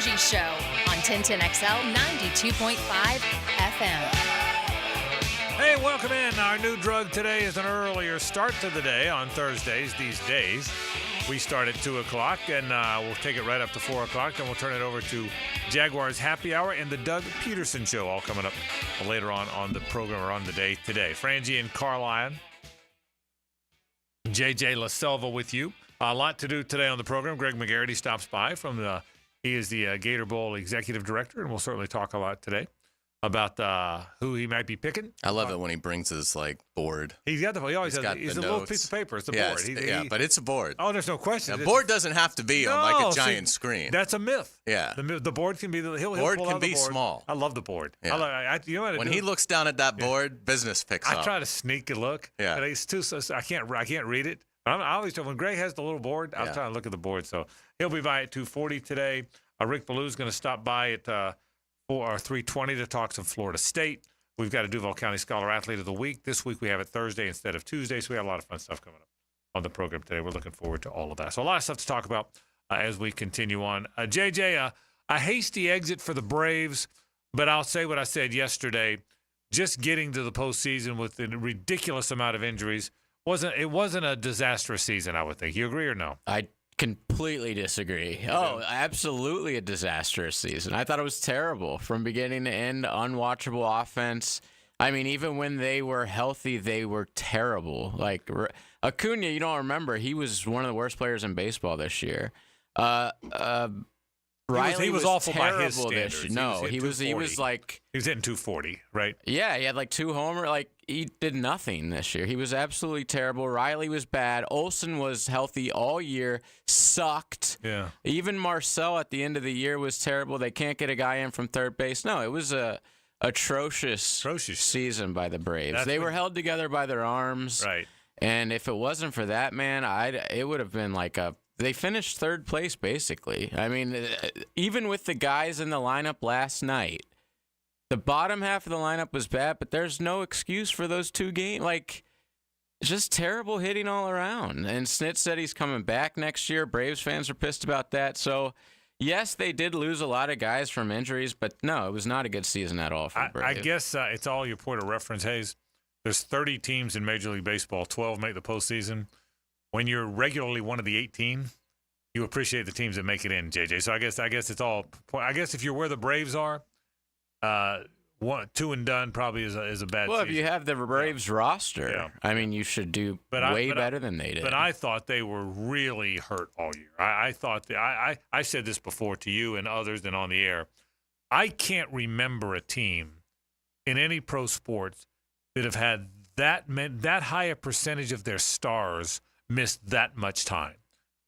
Frangie Show on 1010XL 92.5 FM. Hey, welcome in. Our new drug today is an earlier start to the day on Thursdays these days. We start at 2 o'clock, and we'll take it right up to 4 o'clock. Then we'll turn it over to Jaguars Happy Hour and the Doug Peterson Show, all coming up later on the program or on the day today. Frangie and Carlyon. JJ LaSelva with you. A lot to do today on the program. Greg McGarity stops by he is the Gator Bowl executive director, and we'll certainly talk a lot today about who he might be picking. I love it when he brings his board. He always has a little piece of paper. It's a board. But it's a board. Oh, there's no question. The board doesn't have to be on a giant screen. That's a myth. Yeah. The board can be he'll board pull can out be the board. small. I love the board. Yeah. When he looks down at that board, business picks up. I try to sneak a look. Yeah. But it's too. I can't read it. I always when Greg has the little board, I'm trying to look at the board. So he'll be by at 2:40 today. Rick Ballew's going to stop by at 3:20 to talk some Florida State. We've got a Duval County Scholar Athlete of the Week. This week we have it Thursday instead of Tuesday, so we have a lot of fun stuff coming up on the program today. We're looking forward to all of that. So a lot of stuff to talk about as we continue on. JJ, a hasty exit for the Braves, but I'll say what I said yesterday. Just getting to the postseason with a ridiculous amount of injuries wasn't a disastrous season, I would think. You agree or no? I completely disagree. Oh, absolutely a disastrous season. I thought it was terrible from beginning to end, unwatchable offense. I mean, even when they were healthy, they were terrible. Like Acuna, you don't remember, he was one of the worst players in baseball this year. Riley he was awful by his standards. This year. No, he was like he was hitting 240, right? Yeah, he had like 2 homers. Like he did nothing this year. He was absolutely terrible. Riley was bad. Olsen was healthy all year, sucked. Yeah. Even Marcel at the end of the year was terrible. They can't get a guy in from third base. No, it was a atrocious season by the Braves. They were held together by their arms. Right. And if it wasn't for that, man, it would have been like they finished third place, basically. I mean, even with the guys in the lineup last night, the bottom half of the lineup was bad, but there's no excuse for those 2 games. Like, just terrible hitting all around. And Snit said he's coming back next year. Braves fans are pissed about that. So, yes, they did lose a lot of guys from injuries, but no, it was not a good season at all for the Braves. I guess it's all your point of reference, Hays. There's 30 teams in Major League Baseball. 12 make the postseason. When you're regularly one of the 18, you appreciate the teams that make it in, JJ. So I guess it's all. I guess if you're where the Braves are, 2 and done probably is a bad. Well, season. If you have the Braves roster, I mean, you should do way better than they did. But I thought they were really hurt all year. I thought I said this before to you and others and on the air. I can't remember a team in any pro sports that have had that high a percentage of their stars missed that much time.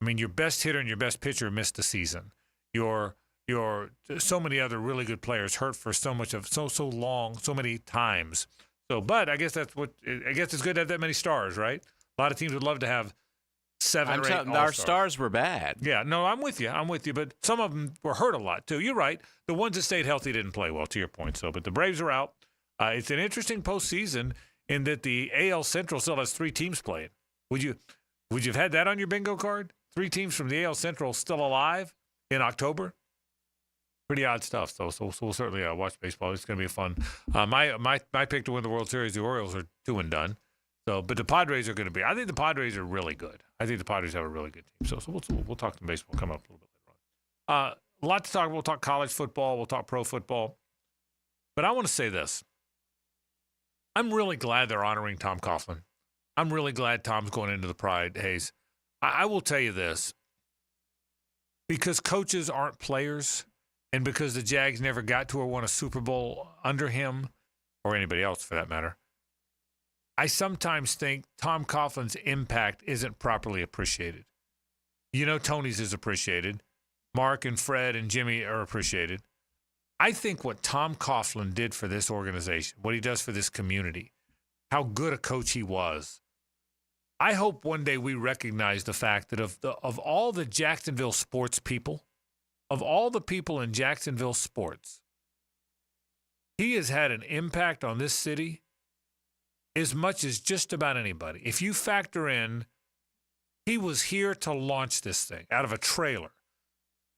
I mean, your best hitter and your best pitcher missed the season. Your so many other really good players hurt for so long, so many times. So, but I guess it's good to have that many stars, right? A lot of teams would love to have 7 or 8 all-stars. Our stars were bad. Yeah, no, I'm with you. But some of them were hurt a lot too. You're right. The ones that stayed healthy didn't play well, to your point. So, but the Braves are out. It's an interesting postseason in that the AL Central still has 3 teams playing. Would you have had that on your bingo card? 3 teams from the AL Central still alive in October? Pretty odd stuff. So we'll certainly watch baseball. It's going to be fun. My pick to win the World Series, the Orioles are 2 and done. So, but the Padres are going to be. I think the Padres are really good. I think the Padres have a really good team. So we'll talk some baseball coming up a little bit later on. A lot to talk. We'll talk college football. We'll talk pro football. But I want to say this. I'm really glad they're honoring Tom Coughlin. I'm really glad Tom's going into the Pride, Hays. I will tell you this. Because coaches aren't players, and because the Jags never got to or won a Super Bowl under him, or anybody else for that matter, I sometimes think Tom Coughlin's impact isn't properly appreciated. You know, Tony's is appreciated. Mark and Fred and Jimmy are appreciated. I think what Tom Coughlin did for this organization, what he does for this community, how good a coach he was, I hope one day we recognize the fact that of all the Jacksonville sports people, of all the people in Jacksonville sports, he has had an impact on this city as much as just about anybody. If you factor in, he was here to launch this thing out of a trailer.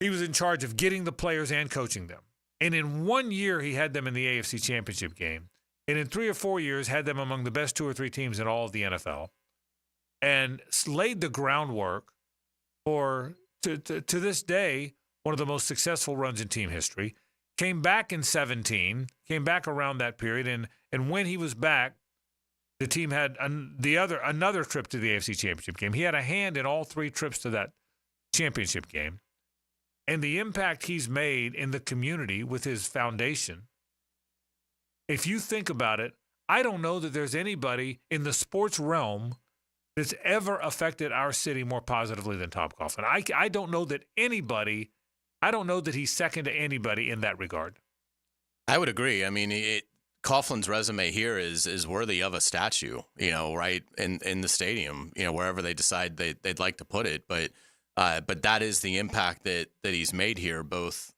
he was in charge of getting the players and coaching them. And in 1 year, he had them in the AFC Championship game. And in 3 or 4 years, had them among the best 2 or 3 teams in all of the NFL. And laid the groundwork for, to this day, one of the most successful runs in team history. Came back in 17, came back around that period. And when he was back, the team had another trip to the AFC Championship game. He had a hand in all 3 trips to that championship game. And the impact he's made in the community with his foundation, if you think about it, I don't know that there's anybody in the sports realm that's ever affected our city more positively than Tom Coughlin. I don't know that he's second to anybody in that regard. I would agree. I mean, Coughlin's resume here is worthy of a statue, right in the stadium, wherever they decide they'd like to put it. But that is the impact that he's made here, both,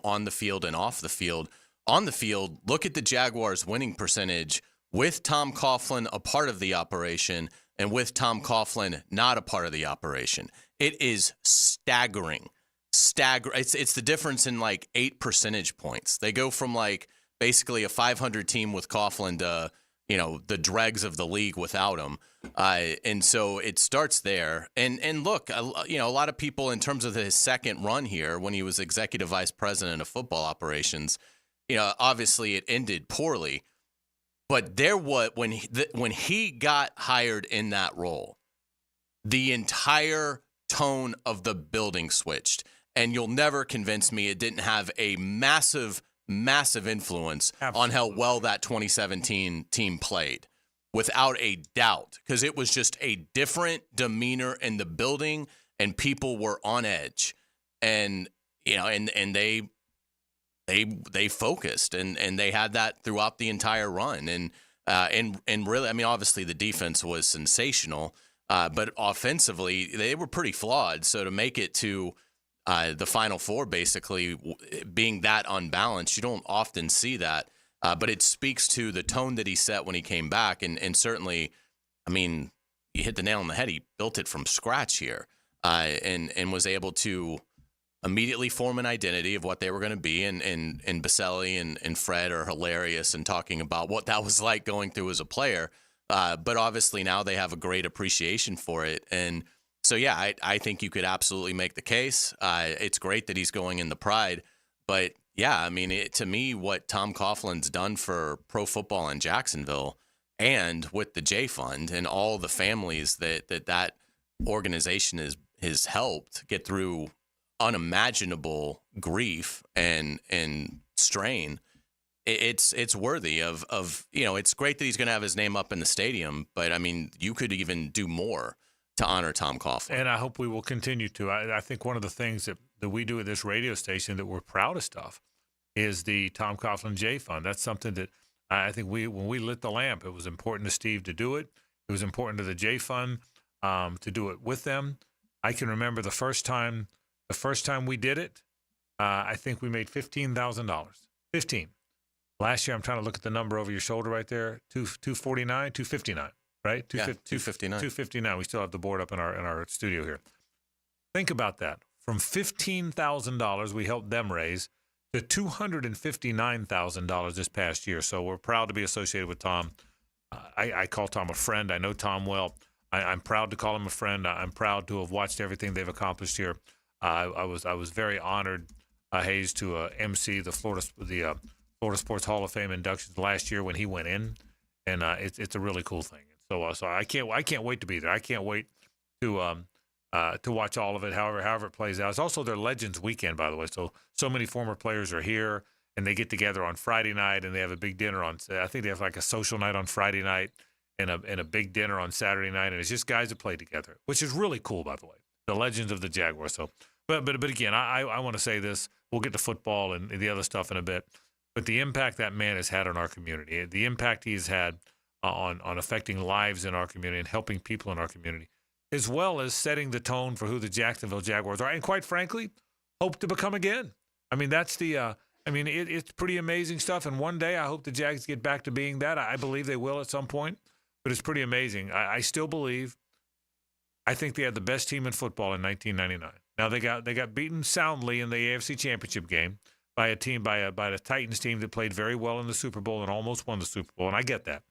on the field and off the field. On the field, look at the Jaguars' winning percentage with Tom Coughlin a part of the operation and with Tom Coughlin not a part of the operation. It is staggering. It's the difference in like 8 percentage points. They go from like basically a 500 team with Coughlin to, the dregs of the league without him. And so it starts there. And look, a lot of people in terms of his second run here when he was executive vice president of football operations, obviously it ended poorly. But when he got hired in that role, the entire tone of the building switched. And you'll never convince me it didn't have a massive influence on how well that 2017 team played, without a doubt, because it was just a different demeanor in the building and people were on edge. And, and they focused and they had that throughout the entire run. And really, I mean, obviously the defense was sensational, but offensively they were pretty flawed. So to make it to the Final Four, basically being that unbalanced, you don't often see that. But it speaks to the tone that he set when he came back. And certainly, I mean, you hit the nail on the head. He built it from scratch here and was able to immediately form an identity of what they were going to be. And Baselli and Fred are hilarious and talking about what that was like going through as a player. But obviously now they have a great appreciation for it. And so, yeah, I think you could absolutely make the case. It's great that he's going in the Pride. But, yeah, I mean, to me, what Tom Coughlin's done for pro football in Jacksonville and with the J Fund and all the families that organization has helped get through unimaginable grief and strain, it's worthy of it's great that he's going to have his name up in the stadium. But, I mean, you could even do more to honor Tom Coughlin. And I hope we will continue to. I think one of the things that we do at this radio station that we're proudest of is the Tom Coughlin J Fund. That's something that I think when we lit the lamp, it was important to Steve to do it. It was important to the J Fund to do it with them. I can remember the first time we did it, I think we made $15,000. 15. Last year, I'm trying to look at the number over your shoulder right there, 259. Right? 259. 259. We still have the board up in our studio here. Think about that. From $15,000 we helped them raise to $259,000 this past year. So we're proud to be associated with Tom. I call Tom a friend. I know Tom well. I'm proud to call him a friend. I'm proud to have watched everything they've accomplished here. I was very honored, Hays, to MC the Florida Sports Hall of Fame inductions last year when he went in, and it's a really cool thing. So I can't wait to be there. I can't wait to watch all of it, however it plays out. It's also their Legends Weekend, by the way. So many former players are here, and they get together on Friday night, and they have a big dinner I think they have like a social night on Friday night and a big dinner on Saturday night, and it's just guys that play together, which is really cool, by the way. The Legends of the Jaguars. So, but again, I want to say this. We'll get to football and the other stuff in a bit, but the impact that man has had on our community, the impact he's had on affecting lives in our community and helping people in our community, as well as setting the tone for who the Jacksonville Jaguars are, and quite frankly, hope to become again. I mean, that's it's pretty amazing stuff, and one day I hope the Jags get back to being that. I believe they will at some point, but it's pretty amazing. I still believe, I think they had the best team in football in 1999. Now they got beaten soundly in the AFC Championship game by a team by the Titans team that played very well in the Super Bowl and almost won the Super Bowl, and I get that.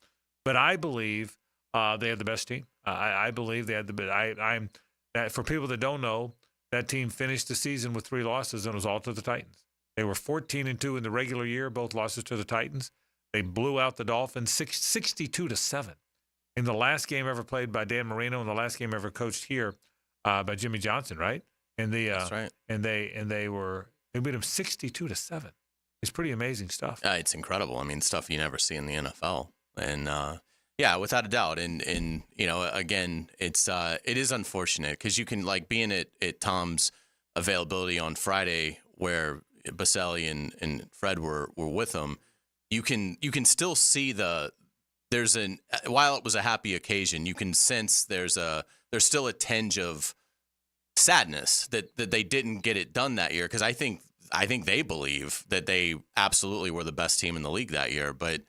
But I believe they had the best team. I believe they had the best. For people that don't know, that team finished the season with 3 losses, and it was all to the Titans. They were 14-2 in the regular year, both losses to the Titans. They blew out the Dolphins 62-7 in the last game ever played by Dan Marino and the last game ever coached here by Jimmy Johnson, right? And That's right. And they beat them 62-7. It's pretty amazing stuff. It's incredible. I mean, stuff you never see in the NFL. And yeah, without a doubt. And again, it is unfortunate because you can being at Tom's availability on Friday where Baselli and Fred were with him. You can still see while it was a happy occasion, you can sense there's still a tinge of sadness that they didn't get it done that year, because I think they believe that they absolutely were the best team in the league that year, but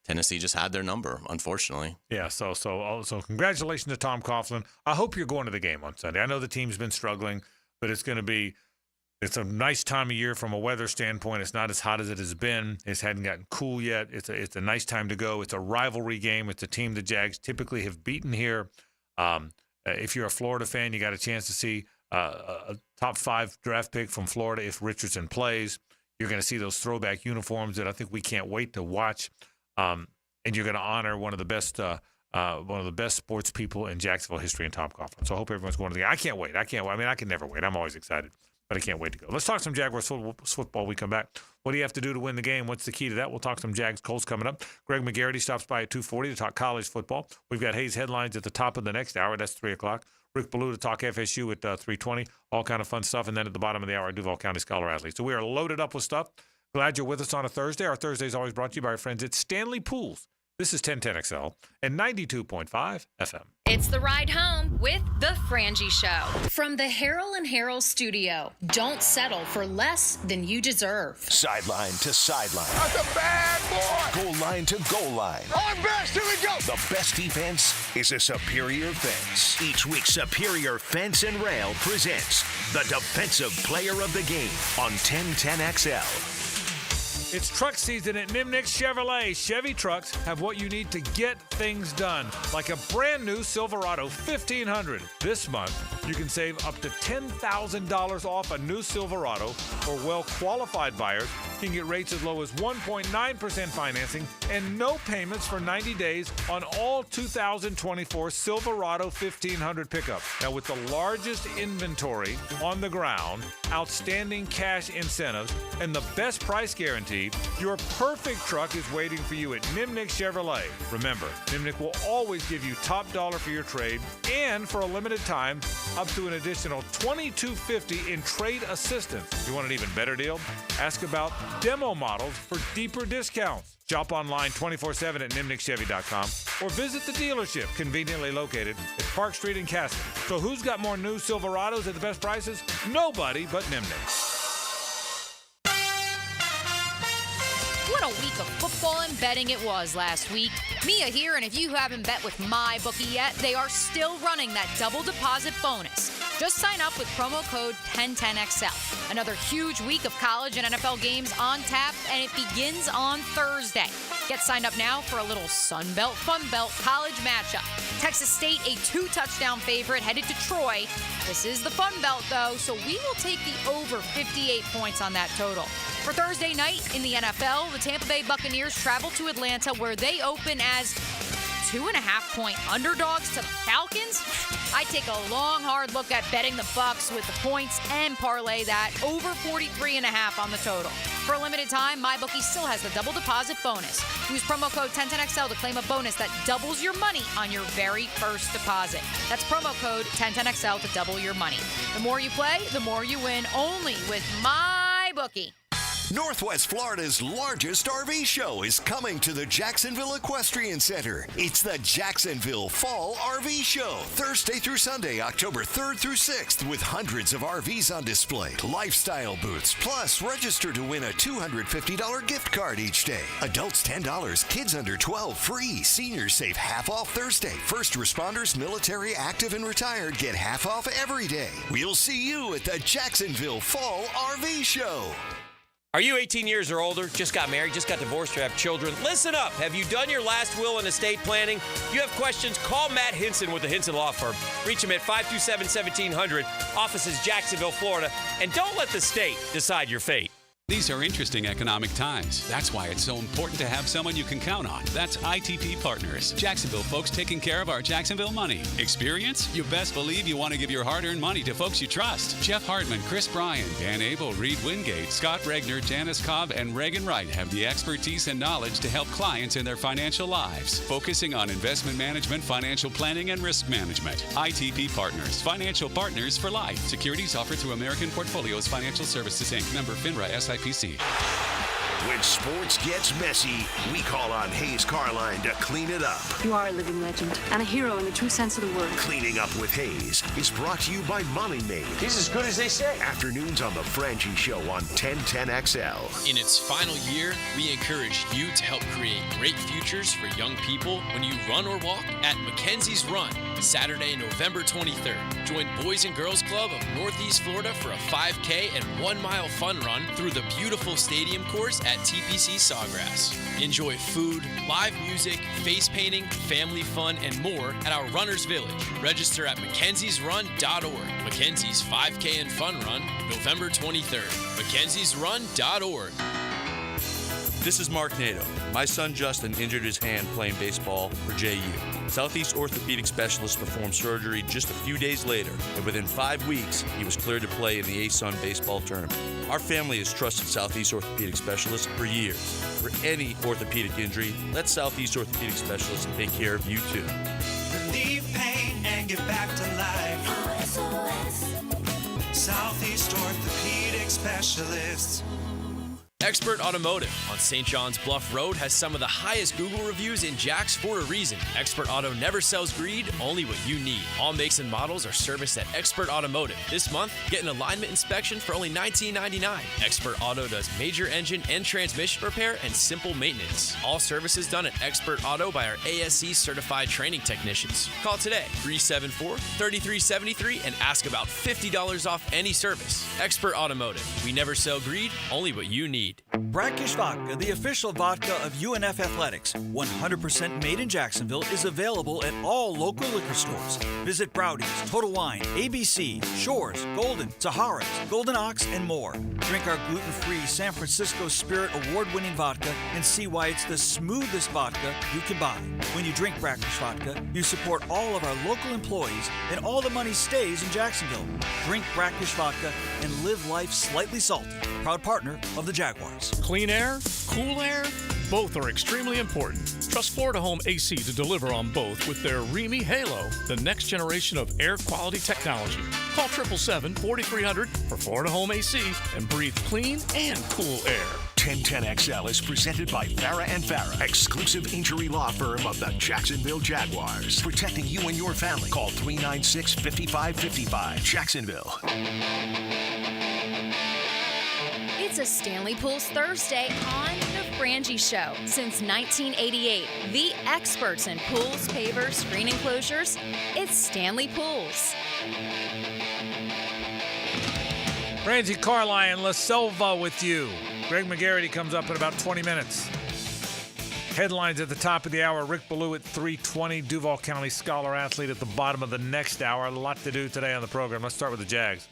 Tennessee just had their number, unfortunately. Yeah, so congratulations to Tom Coughlin. I hope you're going to the game on Sunday. I know the team's been struggling, but it's a nice time of year from a weather standpoint. It's not as hot as it has been. It hadn't gotten cool yet. It's a nice time to go. It's a rivalry game. It's a team the Jags typically have beaten here. If you're a Florida fan, you got a chance to see a top 5 draft pick from Florida if Richardson plays. You're going to see those throwback uniforms that I think we can't wait to watch. And you're going to honor one of the best sports people in Jacksonville history in Tom Coughlin. So I hope everyone's going to the game. I can't wait. I mean, I can never wait. I'm always excited. But I can't wait to go. Let's talk some Jaguars football when we come back. What do you have to do to win the game? What's the key to that? We'll talk some Jags Colts coming up. Greg McGarity stops by at 2:40 to talk college football. We've got Hays headlines at the top of the next hour. That's 3 o'clock. Rick Ballou to talk FSU at 3:20. All kind of fun stuff. And then at the bottom of the hour, Duval County Scholar Athlete. So we are loaded up with stuff. Glad you're with us on a Thursday. Our Thursday is always brought to you by our friends at Stanley Pools. This is 1010XL and 92.5 FM. It's the ride home with the Frangie Show. From the Harrell and Harrell studio, don't settle for less than you deserve. Sideline to sideline. That's a bad boy. Goal line to goal line. On best, here we go. The best defense is a superior fence. Each week, Superior Fence and Rail presents the Defensive Player of the Game on 1010XL. It's truck season at Nimnick Chevrolet. Chevy trucks have what you need to get things done, like a brand new Silverado 1500. This month, you can save up to $10,000 off a new Silverado, or well-qualified buyers can get rates as low as 1.9% financing and no payments for 90 days on all 2024 Silverado 1500 pickup. Now, with the largest inventory on the ground, outstanding cash incentives, and the best price guarantee, your perfect truck is waiting for you at Nimnick Chevrolet. Remember, Nimnick will always give you top dollar for your trade, and for a limited time, up to an additional $2,250 in trade assistance. You want an even better deal? Ask about demo models for deeper discounts. Shop online 24/7 at nimnickchevy.com or visit the dealership conveniently located at Park Street in Castle. So who's got more new Silverados at the best prices? Nobody but Nimnick. What a week of football and betting it was last week. Mia here, and if you haven't bet with MyBookie yet, they are still running that double deposit bonus. Just sign up with promo code 1010XL. Another huge week of college and NFL games on tap, and it begins on Thursday. Get signed up now for a little Sun Belt, Fun Belt college matchup. Texas State, a 2-touchdown favorite, headed to Troy. This is the Fun Belt, though, so we will take the over 58 points on that total. For Thursday night in the NFL, the Tampa Bay Buccaneers travel to Atlanta, where they open as 2.5-point underdogs to the Falcons. I take a long, hard look at betting the Bucs with the points and parlay that over 43.5 on the total. For a limited time, MyBookie still has the double deposit bonus. Use promo code 1010XL to claim a bonus that doubles your money on your very first deposit. That's promo code 1010XL to double your money. The more you play, the more you win, only with MyBookie. Northwest Florida's largest RV show is coming to the Jacksonville Equestrian Center. It's the Jacksonville Fall RV Show, Thursday through Sunday, October 3rd through 6th, with hundreds of RVs on display, lifestyle booths, plus register to win a $250 gift card each day. Adults $10, kids under 12 free. Seniors save half off Thursday. First responders, military, active, and retired get half off every day. We'll see you at the Jacksonville Fall RV Show. Are you 18 years or older, just got married, just got divorced, or have children? Listen up. Have you done your last will and estate planning? If you have questions, call Matt Hinson with the Hinson Law Firm. Reach him at 527-1700. Office is Jacksonville, Florida. And don't let the state decide your fate. These are interesting economic times. That's why it's so important to have someone you can count on. That's ITP Partners. Jacksonville folks taking care of our Jacksonville money. Experience? You best believe you want to give your hard-earned money to folks you trust. Jeff Hartman, Chris Bryan, Dan Abel, Reed Wingate, Scott Regner, Janice Cobb, and Reagan Wright have the expertise and knowledge to help clients in their financial lives, focusing on investment management, financial planning, and risk management. ITP Partners. Financial partners for life. Securities offered through American Portfolios Financial Services, Inc. Member FINRA SIPC. When sports gets messy, we call on Hays Carlyon to clean it up. You are a living legend and a hero in the true sense of the word. Cleaning Up with Hays is brought to you by Molly Maid. He's as good as they say. Afternoons on the Frangie Show on 1010XL. In its final year, we encourage you to help create great futures for young people when you run or walk at Mackenzie's Run, Saturday, November 23rd. Join Boys and Girls Club of Northeast Florida for a 5K and 1 mile fun run through the beautiful stadium course at TPC Sawgrass. Enjoy food, live music, face painting, family fun, and more at our Runners Village. Register at mackenziesrun.org. Mackenzie's 5K and Fun Run, November 23rd. mackenziesrun.org. This is Mark Nato. My son Justin injured his hand playing baseball for JU. Southeast Orthopedic Specialist performed surgery just a few days later, and within 5 weeks, he was cleared to play in the ASUN baseball tournament. Our family has trusted Southeast Orthopedic Specialists for years. For any orthopedic injury, let Southeast Orthopedic Specialists take care of you too. Relieve pain and get back to life. Southeast Orthopedic Specialists. Expert Automotive on St. John's Bluff Road has some of the highest Google reviews in Jax for a reason. Expert Auto never sells greed, only what you need. All makes and models are serviced at Expert Automotive. This month, get an alignment inspection for only $19.99. Expert Auto does major engine and transmission repair and simple maintenance. All services done at Expert Auto by our ASC certified training technicians. Call today, 374-3373, and ask about $50 off any service. Expert Automotive. We never sell greed, only what you need. Brackish Vodka, the official vodka of UNF Athletics, 100% made in Jacksonville, is available at all local liquor stores. Visit Browdy's, Total Wine, ABC, Shores, Golden, Sahara's, Golden Ox, and more. Drink our gluten-free San Francisco Spirit award-winning vodka and see why it's the smoothest vodka you can buy. When you drink Brackish Vodka, you support all of our local employees, and all the money stays in Jacksonville. Drink Brackish Vodka and live life slightly salty. Proud partner of the Jaguars. Clean air, cool air, both are extremely important. Trust Florida Home AC to deliver on both with their Remy Halo, the next generation of air quality technology. Call 777-4300 for Florida Home AC and breathe clean and cool air. 1010XL is presented by Farah & Farah, exclusive injury law firm of the Jacksonville Jaguars. Protecting you and your family. Call 396-5555. Jacksonville. It's a Stanley Pools Thursday on The Frangie Show. Since 1988, the experts in pools, pavers, screen enclosures, it's Stanley Pools. Frangie Carlyon, La Selva with you. Greg McGarity comes up in about 20 minutes. Headlines at the top of the hour. Rick Ballou at 3:20. Duval County Scholar Athlete at the bottom of the next hour. A lot to do today on the program. Let's start with the Jags.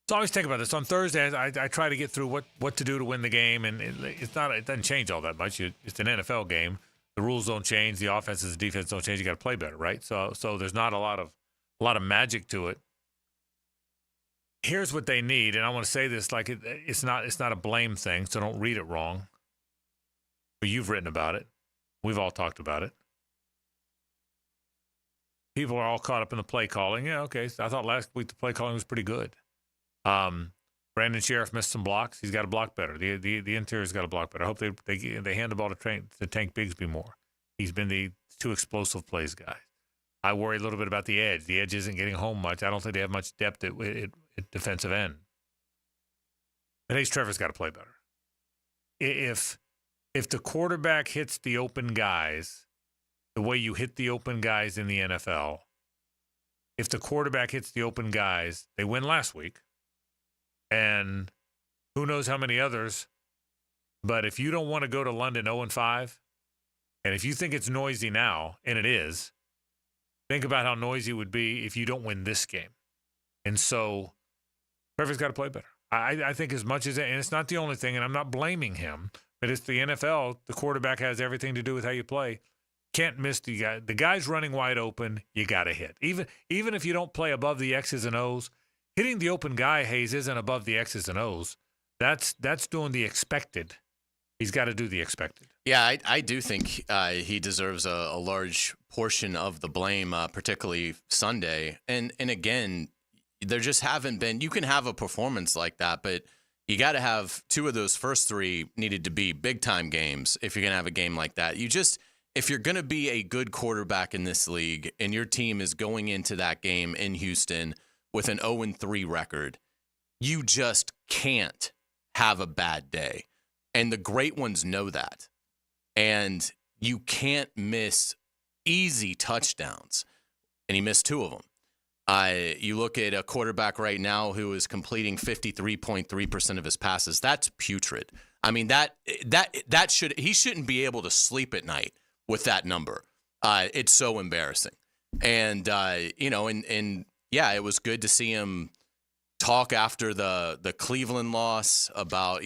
So I always think about this. On Thursday, I try to get through what to do to win the game, and it doesn't change all that much. It's an NFL game. The rules don't change. The offenses and defense don't change. You got to play better, right? So there's not a lot of magic to it. Here's what they need, and I want to say this like it's not a blame thing, so don't read it wrong. But you've written about it. We've all talked about it. People are all caught up in the play calling. Yeah, okay. So I thought last week the play calling was pretty good. Brandon Sheriff missed some blocks. He's got to block better. The interior's got to block better. I hope they hand the ball to Tank Bigsby more. He's been the two explosive plays guy. I worry a little bit about the edge. The edge isn't getting home much. I don't think they have much depth at defensive end. But Hayes Trevor's got to play better. If the quarterback hits the open guys the way you hit the open guys in the NFL, if the quarterback hits the open guys, they win last week. And who knows how many others. But if you don't want to go to London 0-5, and if you think it's noisy now, and it is, think about how noisy it would be if you don't win this game. And so Trevor's got to play better. I think as much as, and it's not the only thing, and I'm not blaming him, but it's the NFL. The quarterback has everything to do with how you play. Can't miss the guy. The guy's running wide open, you got to hit. Even if you don't play above the X's and O's, hitting the open guy, Hayes, isn't above the X's and O's. That's doing the expected. He's got to do the expected. Yeah, I do think he deserves a large portion of the blame, particularly Sunday. And again, there just haven't been – you can have a performance like that, but you got to have two of those first three needed to be big-time games if you're going to have a game like that. If you're going to be a good quarterback in this league and your team is going into that game in Houston with an 0-3 record, you just can't have a bad day. And the great ones know that. And you can't miss easy touchdowns. And he missed two of them. You look at a quarterback right now who is completing 53.3% of his passes. That's putrid. I mean, he shouldn't be able to sleep at night with that number. It's so embarrassing. And yeah, it was good to see him talk after the Cleveland loss about,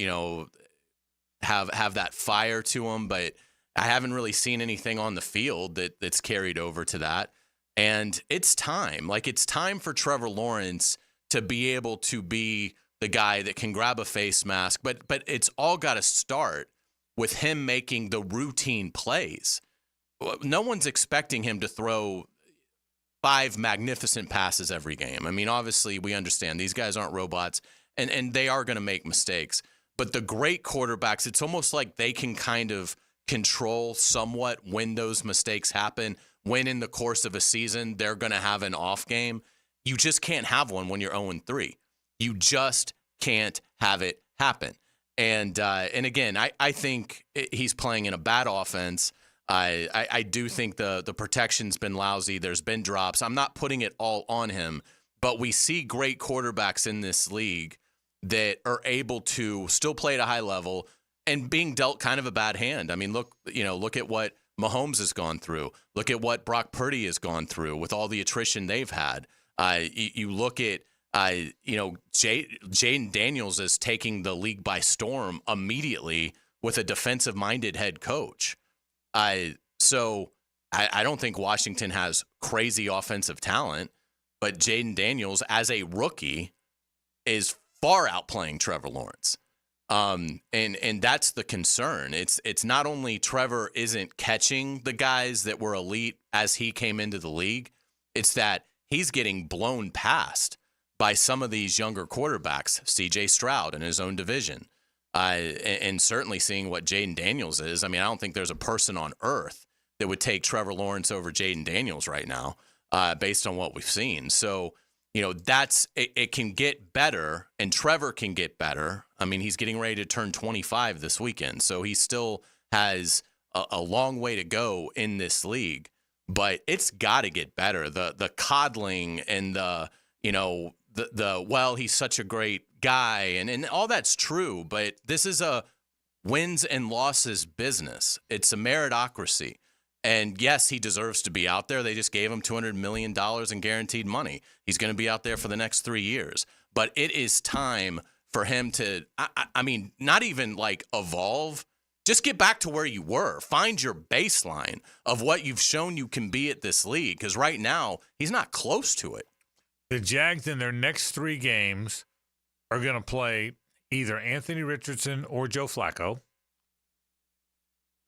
have that fire to him, but I haven't really seen anything on the field that's carried over to that. And it's time. It's time for Trevor Lawrence to be able to be the guy that can grab a face mask, but it's all got to start with him making the routine plays. No one's expecting him to throw 5 magnificent passes every game. I mean, obviously, we understand these guys aren't robots, and they are going to make mistakes. But the great quarterbacks, it's almost like they can kind of control somewhat when those mistakes happen, when in the course of a season they're going to have an off game. You just can't have one when you're 0-3. You just can't have it happen. And again, I think he's playing in a bad offense. I do think the protection's been lousy. There's been drops. I'm not putting it all on him, but we see great quarterbacks in this league that are able to still play at a high level and being dealt kind of a bad hand. I mean, look at what Mahomes has gone through. Look at what Brock Purdy has gone through with all the attrition they've had. You look at, Jaden Daniels is taking the league by storm immediately with a defensive-minded head coach. So I don't think Washington has crazy offensive talent, but Jaden Daniels, as a rookie, is far outplaying Trevor Lawrence. And that's the concern. It's not only Trevor isn't catching the guys that were elite as he came into the league, it's that he's getting blown past by some of these younger quarterbacks, C.J. Stroud in his own division, and certainly seeing what Jaden Daniels is. I mean, I don't think there's a person on earth that would take Trevor Lawrence over Jaden Daniels right now, based on what we've seen. So, it can get better, and Trevor can get better. I mean, he's getting ready to turn 25 this weekend, so he still has a long way to go in this league, but it's got to get better. The coddling and well, he's such a great guy, and all that's true, but this is a wins and losses business. It's a meritocracy. And yes, he deserves to be out there. They just gave him $200 million in guaranteed money. He's going to be out there for the next 3 years. But it is time for him to, I mean, not even evolve. Just get back to where you were. Find your baseline of what you've shown you can be at this league. Because right now, he's not close to it. The Jags in their next 3 games are going to play either Anthony Richardson or Joe Flacco.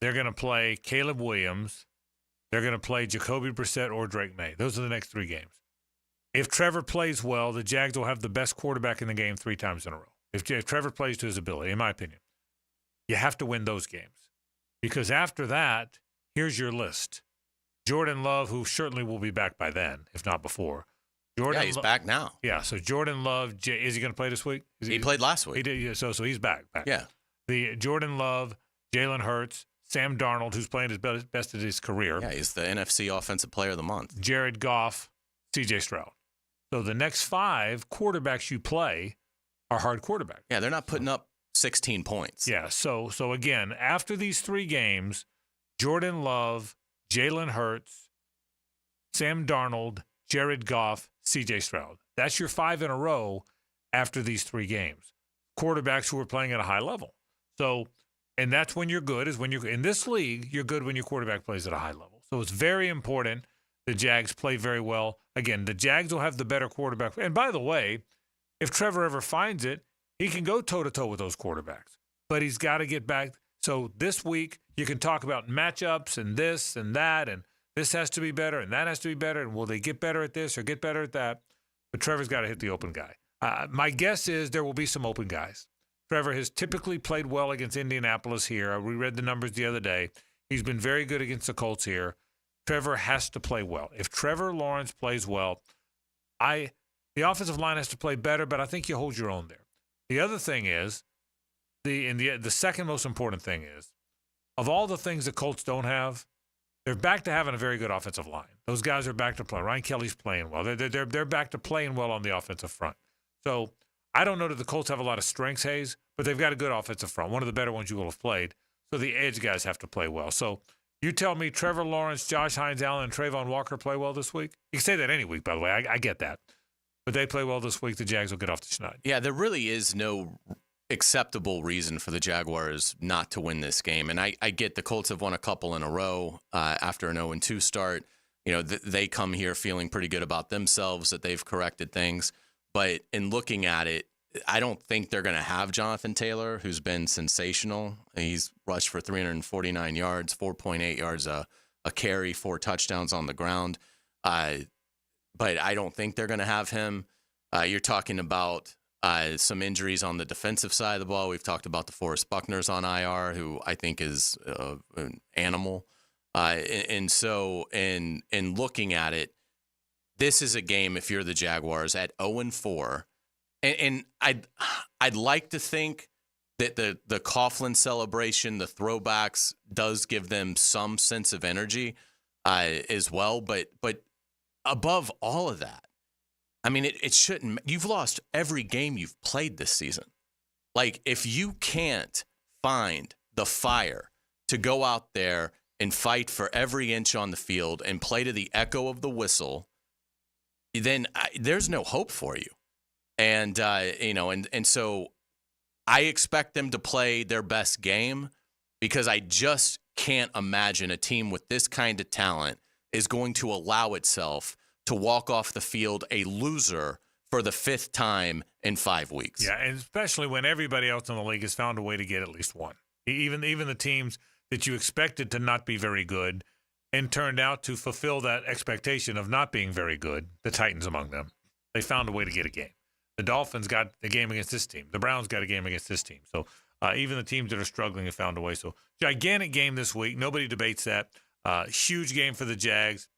They're going to play Caleb Williams. They're going to play Jacoby Brissett or Drake May. Those are the next 3 games. If Trevor plays well, the Jags will have the best quarterback in the game 3 times in a row. if Trevor plays to his ability, in my opinion, you have to win those games. Because after that, here's your list. Jordan Love, who certainly will be back by then, if not before. He's back now. Yeah, so Jordan Love, is he going to play this week? He played last week. He did, yeah, so he's back. Yeah. The Jordan Love, Jalen Hurts, Sam Darnold, who's playing his best of his career. Yeah, he's the NFC Offensive Player of the Month. Jared Goff, C.J. Stroud. So the next 5 quarterbacks you play are hard quarterbacks. Yeah, they're not putting up 16 points. Yeah, so again, after these 3 games, Jordan Love, Jalen Hurts, Sam Darnold, Jared Goff, C.J. Stroud. That's your 5 in a row after these 3 games. Quarterbacks who are playing at a high level. So, and that's when you're good, is when you're in this league, you're good when your quarterback plays at a high level. So it's very important the Jags play very well. Again, the Jags will have the better quarterback. And by the way, if Trevor ever finds it, he can go toe-to-toe with those quarterbacks. But he's got to get back. So this week, you can talk about matchups and this and that, and this has to be better and that has to be better, and will they get better at this or get better at that? But Trevor's got to hit the open guy. My guess is there will be some open guys. Trevor has typically played well against Indianapolis here. I reread the numbers the other day. He's been very good against the Colts here. Trevor has to play well. If Trevor Lawrence plays well, the offensive line has to play better, but I think you hold your own there. The other thing is, the second most important thing is, of all the things the Colts don't have, they're back to having a very good offensive line. Those guys are back to play. Ryan Kelly's playing well. They're back to playing well on the offensive front. So I don't know that the Colts have a lot of strengths, Hayes, but they've got a good offensive front, one of the better ones you will have played. So the edge guys have to play well. So you tell me Trevor Lawrence, Josh Hines-Allen, and Trayvon Walker play well this week? You can say that any week, by the way. I get that. But they play well this week. The Jags will get off the schneid. Yeah, there really is no acceptable reason for the Jaguars not to win this game. And I get the Colts have won a couple in a row after an 0-2 start. You know, they come here feeling pretty good about themselves, that they've corrected things. But in looking at it, I don't think they're going to have Jonathan Taylor, who's been sensational. He's rushed for 349 yards, 4.8 yards a carry, 4 touchdowns on the ground. But I don't think they're going to have him. You're talking about some injuries on the defensive side of the ball. We've talked about DeForest Buckner's on IR, who I think is an animal. And so in looking at it, this is a game, if you're the Jaguars, at 0-4. And I'd like to think that the Coughlin celebration, the throwbacks, does give them some sense of energy as well. But above all of that, I mean, it shouldn't. You've lost every game you've played this season. Like, if you can't find the fire to go out there and fight for every inch on the field and play to the echo of the whistle, then there's no hope for you. And, and so I expect them to play their best game, because I just can't imagine a team with this kind of talent is going to allow itself to walk off the field a loser for the 5th time in 5 weeks. Yeah, and especially when everybody else in the league has found a way to get at least one. Even the teams that you expected to not be very good and turned out to fulfill that expectation of not being very good, the Titans among them, they found a way to get a game. The Dolphins got a game against this team. The Browns got a game against this team. So even the teams that are struggling have found a way. So gigantic game this week. Nobody debates that. Huge game for the Jags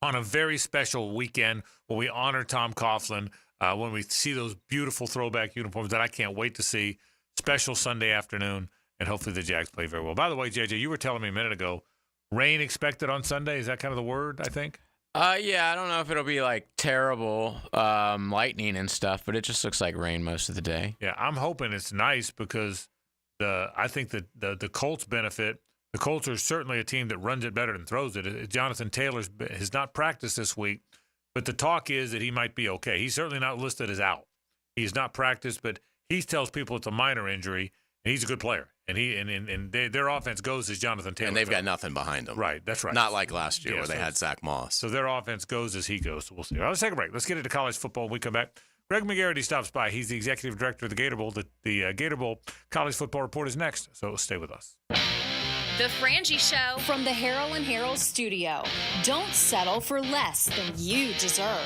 on a very special weekend when we honor Tom Coughlin, when we see those beautiful throwback uniforms that I can't wait to see. Special Sunday afternoon, and hopefully the Jags play very well. By the way, JJ, you were telling me a minute ago, rain expected on Sunday. Is that kind of the word, I think? Yeah, I don't know if it'll be like terrible lightning and stuff, but it just looks like rain most of the day. Yeah, I'm hoping it's nice, because I think that the Colts benefit. The Colts are certainly a team that runs it better than throws it. Jonathan Taylor has not practiced this week, but the talk is that he might be okay. He's certainly not listed as out. He's not practiced, but he tells people it's a minor injury, and he's a good player. And their offense goes as Jonathan Taylor. And they've got nothing behind them. Right, that's right. Not like last year where they had Zach Moss. So their offense goes as he goes. So we'll see. All right, let's take a break. Let's get into college football when we come back. Greg McGarity stops by. He's the executive director of the Gator Bowl. The Gator Bowl College Football Report is next, so stay with us. The Frangie Show from the Harold and Harold studio. Don't settle for less than you deserve.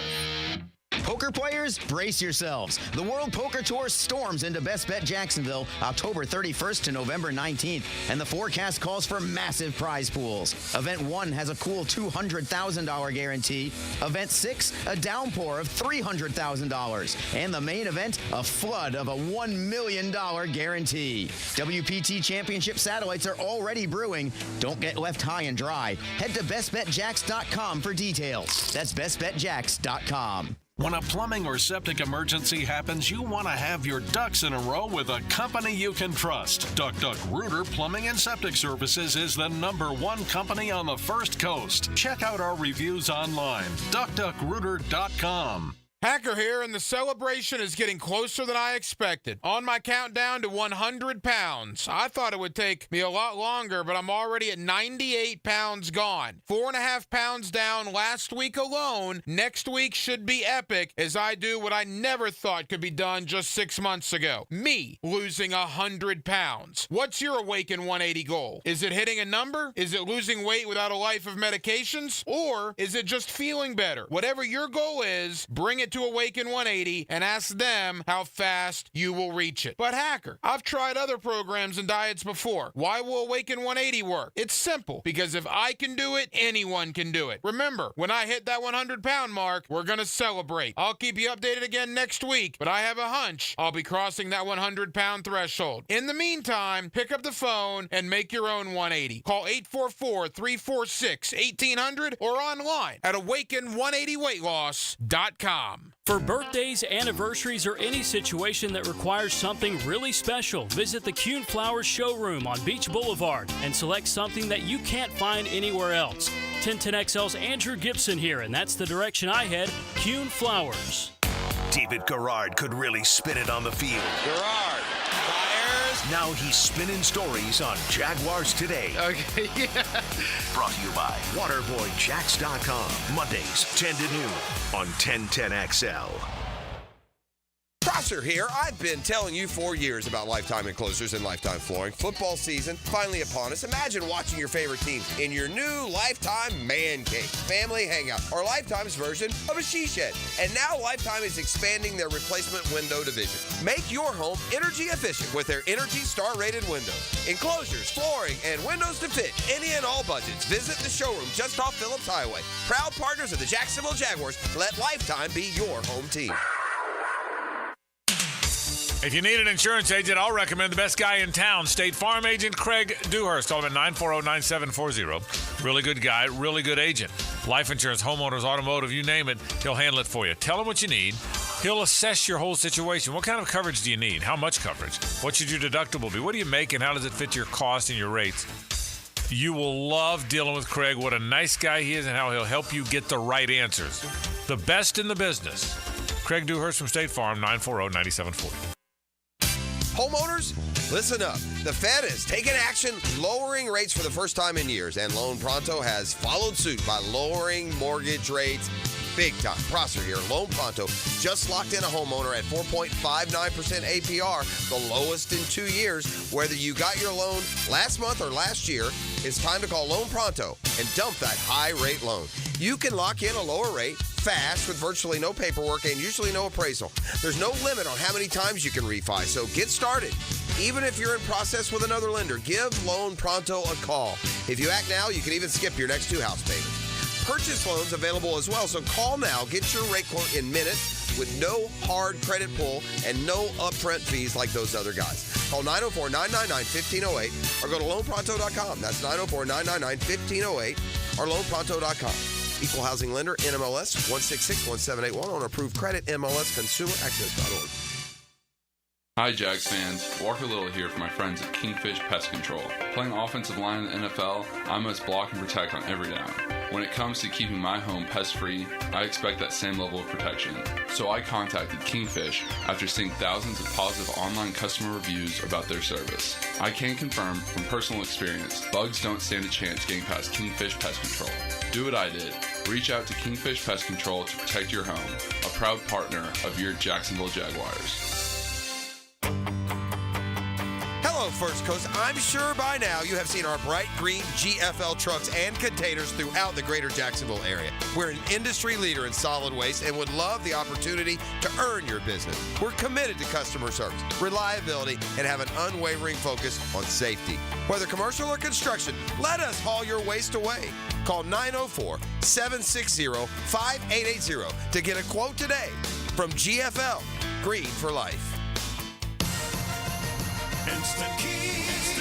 Poker players, brace yourselves. The World Poker Tour storms into Best Bet Jacksonville October 31st to November 19th, and the forecast calls for massive prize pools. Event 1 has a cool $200,000 guarantee. Event 6, a downpour of $300,000. And the main event, a flood of a $1 million guarantee. WPT Championship satellites are already brewing. Don't get left high and dry. Head to bestbetjacks.com for details. That's bestbetjacks.com. When a plumbing or septic emergency happens, you want to have your ducks in a row with a company you can trust. Duck Rooter Plumbing and Septic Services is the #1 company on the First Coast. Check out our reviews online. DuckDuckRooter.com. Hacker here, and the celebration is getting closer than I expected. On my countdown to 100 pounds. I thought it would take me a lot longer, but I'm already at 98 pounds gone. 4.5 pounds down last week alone. Next week should be epic as I do what I never thought could be done just 6 months ago. Me losing 100 pounds. What's your Awaken 180 goal? Is it hitting a number? Is it losing weight without a life of medications? Or is it just feeling better? Whatever your goal is, bring it to Awaken 180 and ask them how fast you will reach it. But Hacker, I've tried other programs and diets before. Why will Awaken 180 work? It's simple, because if I can do it, anyone can do it. Remember, when I hit that 100-pound mark, we're going to celebrate. I'll keep you updated again next week, but I have a hunch I'll be crossing that 100-pound threshold. In the meantime, pick up the phone and make your own 180. Call 844-346-1800 or online at awaken180weightloss.com. For birthdays, anniversaries, or any situation that requires something really special, visit the Kuhn Flowers showroom on Beach Boulevard and select something that you can't find anywhere else. 1010XL's Andrew Gibson here, and that's the direction I head, Kuhn Flowers. David Garrard could really spin it on the field. Garrard fires. Now he's spinning stories on Jaguars Today. Okay, yeah. Brought to you by WaterboyJacks.com. Mondays, 10 to noon on 1010XL. Prosser here. I've been telling you for years about Lifetime Enclosures and Lifetime Flooring. Football season finally upon us. Imagine watching your favorite team in your new Lifetime Man Cave, family hangout, or Lifetime's version of a she shed. And now Lifetime is expanding their replacement window division. Make your home energy efficient with their Energy Star rated windows, enclosures, flooring, and windows to fit any and all budgets. Visit the showroom just off Phillips Highway. Proud partners of the Jacksonville Jaguars. Let Lifetime be your home team. If you need an insurance agent, I'll recommend the best guy in town, State Farm agent Craig Dewhurst. Call him at 940-9740. Really good guy, really good agent. Life insurance, homeowners, automotive, you name it, he'll handle it for you. Tell him what you need. He'll assess your whole situation. What kind of coverage do you need? How much coverage? What should your deductible be? What do you make, and how does it fit your cost and your rates? You will love dealing with Craig. What a nice guy he is, and how he'll help you get the right answers. The best in the business. Craig Dewhurst from State Farm, 940-9740. Homeowners, listen up. The Fed has taken action, lowering rates for the first time in years, and Loan Pronto has followed suit by lowering mortgage rates big time. Prosser here. Loan Pronto just locked in a homeowner at 4.59% APR, the lowest in 2 years. Whether you got your loan last month or last year, it's time to call Loan Pronto and dump that high-rate loan. You can lock in a lower rate fast with virtually no paperwork and usually no appraisal. There's no limit on how many times you can refi, so get started. Even if you're in process with another lender, give Loan Pronto a call. If you act now, you can even skip your next 2 house payments. Purchase loans available as well, so call now. Get your rate quote in minutes with no hard credit pull and no upfront fees like those other guys. Call 904-999-1508 or go to loanpronto.com. That's 904-999-1508 or loanpronto.com. Equal housing lender, NMLS 1661781 on approved credit, MLS consumeraccess.org. Hi, Jags fans. Walker Little here for my friends at Kingfish Pest Control. Playing offensive line in the NFL, I must block and protect on every down. When it comes to keeping my home pest-free, I expect that same level of protection. So I contacted Kingfish after seeing thousands of positive online customer reviews about their service. I can confirm from personal experience, bugs don't stand a chance getting past Kingfish Pest Control. Do what I did. Reach out to Kingfish Pest Control to protect your home, a proud partner of your Jacksonville Jaguars. Hello, First Coast, I'm sure by now you have seen our bright green GFL trucks and containers throughout the greater Jacksonville area. We're an industry leader in solid waste and would love the opportunity to earn your business. We're committed to customer service, reliability, and have an unwavering focus on safety. Whether commercial or construction, let us haul your waste away. Call 904-760-5880 to get a quote today. From GFL, Green for Life. Instant Keys.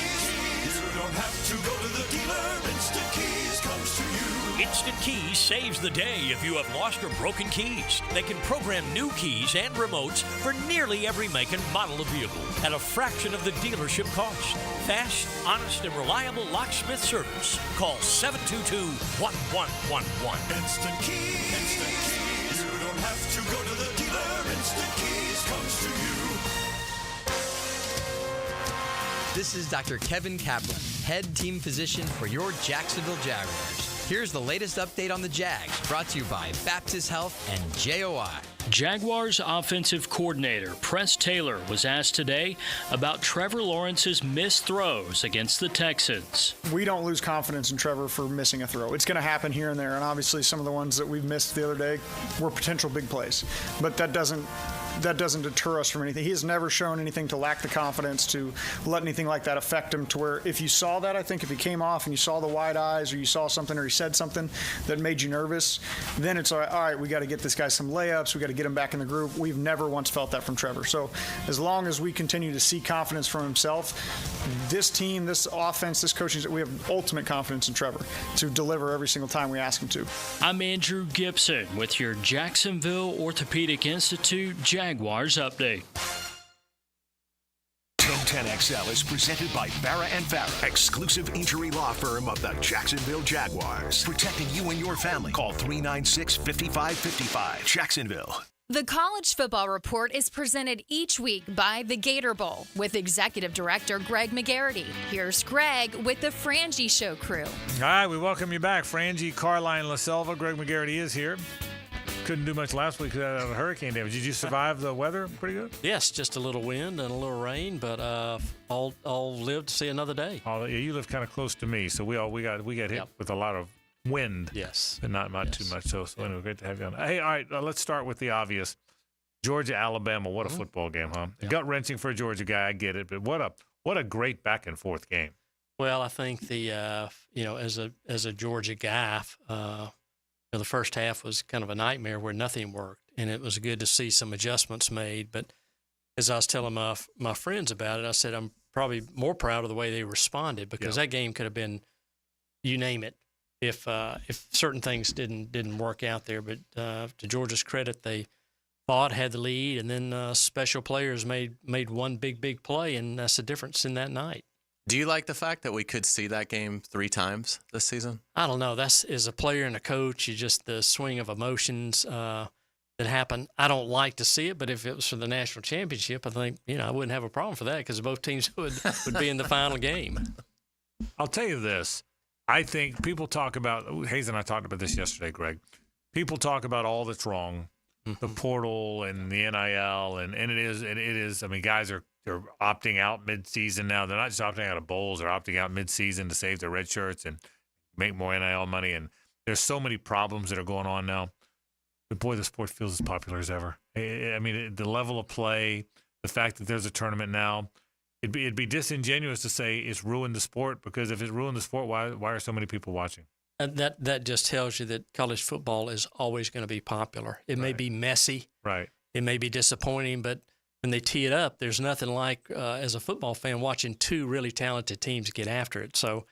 You don't have to go to the dealer. Instant Keys comes to you. Instant Keys saves the day if you have lost or broken keys. They can program new keys and remotes for nearly every make and model of vehicle at a fraction of the dealership cost. Fast, honest, and reliable locksmith service. Call 722-1111. Instant Keys. Instant Keys. You don't have to go to the dealer. Instant Keys comes to you. This is Dr. Kevin Kaplan, head team physician for your Jacksonville Jaguars. Here's the latest update on the Jags, brought to you by Baptist Health and JOI. Jaguars offensive coordinator Press Taylor was asked today about Trevor Lawrence's missed throws against the Texans. We don't lose confidence in Trevor for missing a throw. It's going to happen here and there, and obviously some of the ones that we've missed the other day were potential big plays. But that doesn't deter us from anything. He has never shown anything to lack the confidence to let anything like that affect him, to where if you saw that, I think if he came off and you saw the wide eyes or you saw something or he said something that made you nervous, then it's all right, we got to get this guy some layups. We got to get him back in the groove. We've never once felt that from Trevor. So as long as we continue to see confidence from himself, this team, this offense, this coaching, we have ultimate confidence in Trevor to deliver every single time we ask him to. I'm Andrew Gibson with your Jacksonville Orthopedic Institute Jaguars update. 1010XL is presented by Farah & Farah, exclusive injury law firm of the Jacksonville Jaguars. Protecting you and your family. Call 396-5555. Jacksonville. The College Football Report is presented each week by the Gator Bowl with Executive Director Greg McGarity. Here's Greg with the Frangie Show crew. All right, we welcome you back. Frangie, Carlyon, La Selva. Greg McGarity is here. Couldn't do much last week because of the hurricane damage. Did you survive the weather pretty good? Yes, just a little wind and a little rain, but all live to see another day. Yeah, you live kind of close to me, so we got hit with a lot of wind. Yes, but not too much. So anyway, great to have you on. Hey, all right, let's start with the obvious. Georgia, Alabama. What a football game, huh? Yeah. Gut wrenching for a Georgia guy. I get it, but what a great back and forth game. Well, I think the as a Georgia guy. The first half was kind of a nightmare where nothing worked, and it was good to see some adjustments made. But as I was telling my friends about it, I said I'm probably more proud of the way they responded, because that game could have been, you name it, if certain things didn't work out there. But to Georgia's credit, they fought, had the lead, and then special players made one big play, and that's the difference in that night. Do you like the fact that we could see that game 3 times this season? I don't know. That's, as a player and a coach, you just the swing of emotions that happen. I don't like to see it, but if it was for the national championship, I think I wouldn't have a problem for that, because both teams would be in the final game. I'll tell you this. I think people talk about, Hays and I talked about this yesterday, Greg. People talk about all that's wrong, the portal and the NIL, and it is. I mean, guys they're opting out mid-season now. They're not just opting out of bowls. They're opting out mid-season to save their red shirts and make more NIL money. And there's so many problems that are going on now. But, boy, the sport feels as popular as ever. I mean, the level of play, the fact that there's a tournament now, it'd be disingenuous to say it's ruined the sport, because if it's ruined the sport, why are so many people watching? And that just tells you that college football is always going to be popular. It may be messy. Right. It may be disappointing, but when they tee it up, there's nothing like, as a football fan, watching 2 really talented teams get after it. So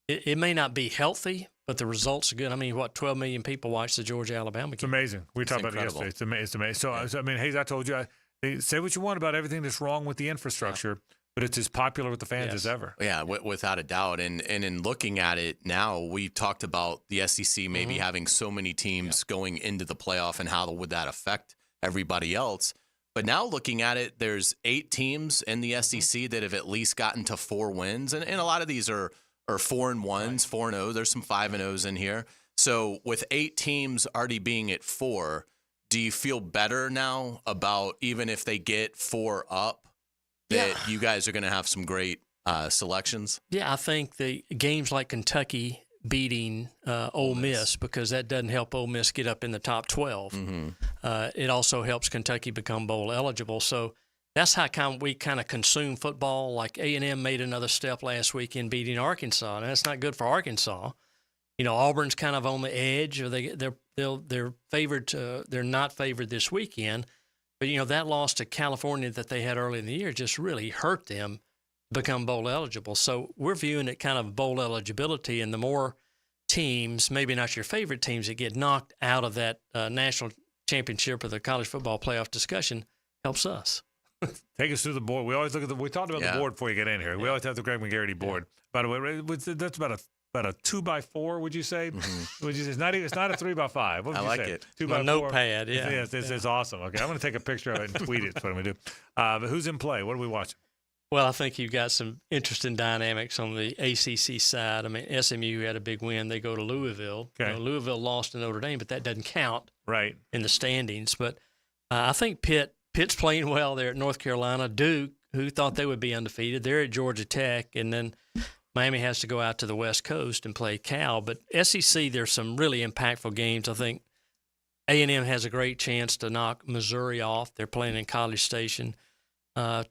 it may not be healthy, but the results are good. I mean, 12 million people watch the Georgia-Alabama game. It's amazing. We talked about it yesterday. It's amazing. So, I mean, Hays, I told you, say what you want about everything that's wrong with the infrastructure, but it's as popular with the fans as ever. Yeah, without a doubt. And in looking at it now, we talked about the SEC maybe having so many teams going into the playoff, and how would that affect everybody else. But now looking at it, there's 8 teams in the SEC that have at least gotten to 4 wins. And a lot of these are 4-1s, 4-0. There's some 5-0s in here. So with 8 teams already being at 4, do you feel better now about, even if they get 4 up, that you guys are going to have some great selections? Yeah, I think the games like Kentucky beating Ole Miss, because that doesn't help Ole Miss get up in the top 12. It also helps Kentucky become bowl eligible. So that's how we kind of consume football. Like A&M made another step last week in beating Arkansas, and that's not good for Arkansas. Auburn's kind of on the edge, or they're favored. They're not favored this weekend, but that loss to California that they had early in the year just really hurt them become bowl eligible. So we're viewing it kind of bowl eligibility, and the more teams, maybe not your favorite teams, that get knocked out of that national championship or the college football playoff discussion helps us. Take us through the board. We always look at we talked about the board before you get in here. We always have the Greg McGarity board. By the way, that's about a 2x4. Would you say? Would you say it's not a 3x5? What would I you like say? it. 2x4. Notepad. Yeah. Yes, it's awesome. Okay, I'm going to take a picture of it and tweet it. That's what I'm going to do. But who's in play? What are we watching? Well, I think you've got some interesting dynamics on the ACC side. I mean, SMU had a big win. They go to Louisville. Okay. Louisville lost to Notre Dame, but that doesn't count in the standings. But I think Pitt's playing well there at North Carolina. Duke, who thought they would be undefeated, they're at Georgia Tech. And then Miami has to go out to the West Coast and play Cal. But SEC, there's some really impactful games. I think A&M has a great chance to knock Missouri off. They're playing in College Station.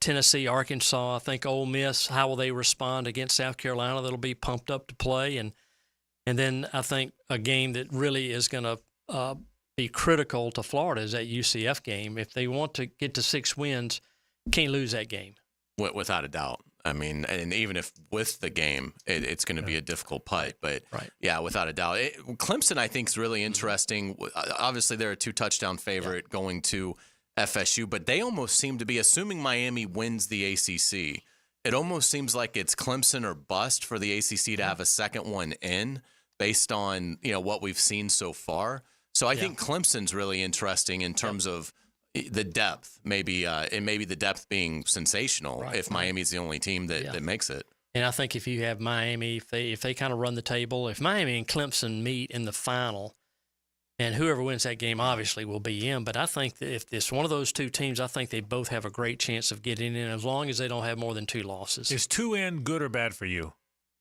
Tennessee, Arkansas, I think Ole Miss, how will they respond against South Carolina? That'll be pumped up to play. And then I think a game that really is going to be critical to Florida is that UCF game. If they want to get to 6 wins, can't lose that game. Without a doubt. I mean, and even if with the game, it's going to be a difficult putt. But, yeah, without a doubt. Clemson, I think, is really interesting. Obviously, they're a 2-touchdown favorite going to FSU, but they almost seem to be, assuming Miami wins the ACC, it almost seems like it's Clemson or bust for the ACC to have a second one in based on, what we've seen so far. So I think Clemson's really interesting in terms of the depth, maybe, and maybe the depth being sensational if Miami's the only team that makes it. And I think if you have Miami, if they kind of run the table, if Miami and Clemson meet in the final, and whoever wins that game obviously will be in. But I think that if it's one of those two teams, I think they both have a great chance of getting in as long as they don't have more than 2 losses. Is 2 in good or bad for you?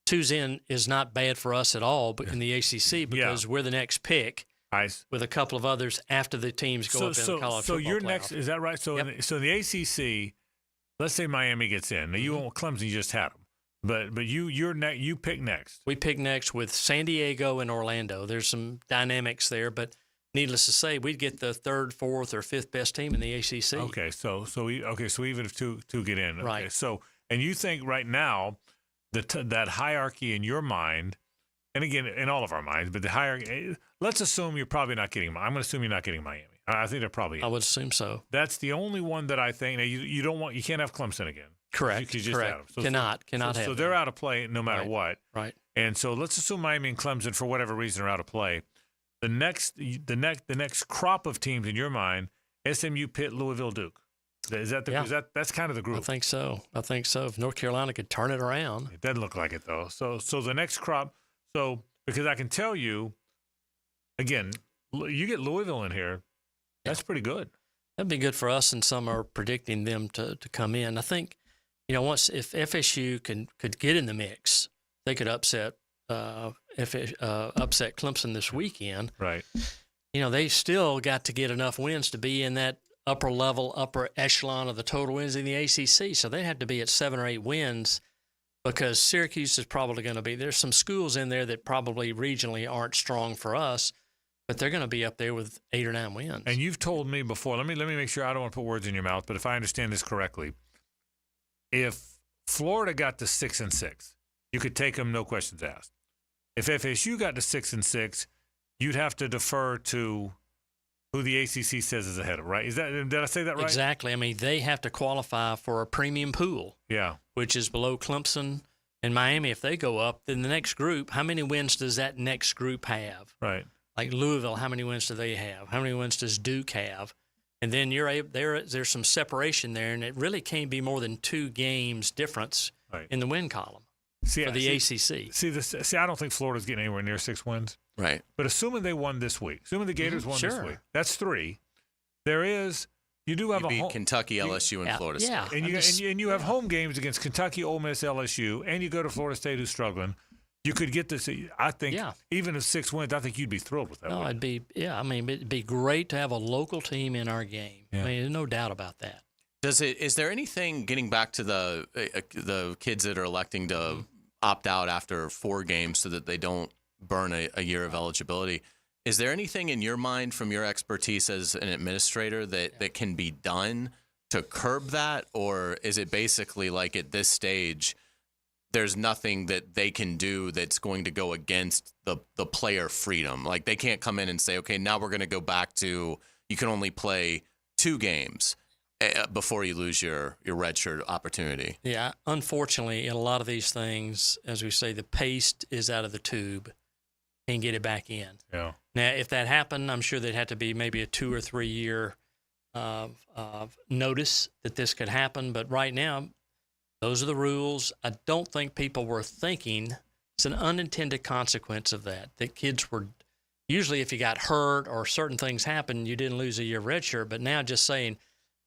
2's in is not bad for us at all, but in the ACC because we're the next pick. Nice. With a couple of others after the teams go up in the college football you're playoff. next, is that right? So, so the ACC, let's say Miami gets in. Now, you won't Clemson, you just had them. But you pick next. We pick next with San Diego and Orlando. There's some dynamics there, but needless to say, we'd get the 3rd, 4th, or 5th best team in the ACC. Okay, so even if two get in, okay. Right? So, and you think right now that hierarchy in your mind, and again in all of our minds, but the hierarchy. Let's assume you're probably not getting. I'm going to assume you're not getting Miami. I think they're probably. I would assume so. That's the only one that I think. Now you can't have Clemson again. Correct. You just correct. Have them. So, cannot have. So they're out of play no matter what. Right. And so let's assume Miami and Clemson, for whatever reason, are out of play. The next crop of teams in your mind: SMU, Pitt, Louisville, Duke. Is that that's kind of the group? I think so. If North Carolina could turn it around, it doesn't look like it though. So the next crop. So because I can tell you, again, you get Louisville in here, that's pretty good. That'd be good for us, and some are predicting them to come in. I think, once if FSU could get in the mix, they could upset Clemson this weekend. Right. They still got to get enough wins to be in that upper echelon of the total wins in the ACC. So they have to be at 7 or 8 wins, because Syracuse is probably going to be. There's some schools in there that probably regionally aren't strong for us, but they're going to be up there with 8 or 9 wins. And you've told me before. Let me make sure I don't want to put words in your mouth, but if I understand this correctly, if Florida got to 6-6, you could take them, no questions asked. If FSU got to 6-6, you'd have to defer to who the ACC says is ahead of, right? Did I say that right? Exactly. I mean, they have to qualify for a premium pool. Yeah. Which is below Clemson and Miami. If they go up, then the next group, how many wins does that next group have? Right. Like Louisville, how many wins do they have? How many wins does Duke have? And then there's some separation there, and it really can't be more than 2 games difference in the win column for the ACC. See, I don't think Florida's getting anywhere near 6 wins. Right. But assuming they won this week, assuming the Gators won this week, that's 3. There is You do have You a beat home, Kentucky, LSU, and Florida State. and you have home games against Kentucky, Ole Miss, LSU, and you go to Florida State, who's struggling. You could get this. I think even if 6 wins, I think you'd be thrilled with that. No, it'd be great to have a local team in our game. Yeah. I mean, there's no doubt about that. Is there anything, getting back to the kids that are electing to opt out after 4 games so that they don't burn a year of eligibility? Is there anything in your mind, from your expertise as an administrator, that can be done to curb that? Or is it basically like at this stage, there's nothing that they can do that's going to go against the player freedom? Like, they can't come in and say, okay, now we're going to go back to, you can only play 2 games before you lose your redshirt opportunity. Yeah, unfortunately, in a lot of these things, as we say, the paste is out of the tube. Can't get it back in. Yeah. Now, if that happened, I'm sure there'd have to be maybe a 2 or 3 year notice that this could happen. But right now, those are the rules. I don't think people were thinking it's an unintended consequence of that. That kids were usually, if you got hurt or certain things happened, you didn't lose a year redshirt. But now just saying,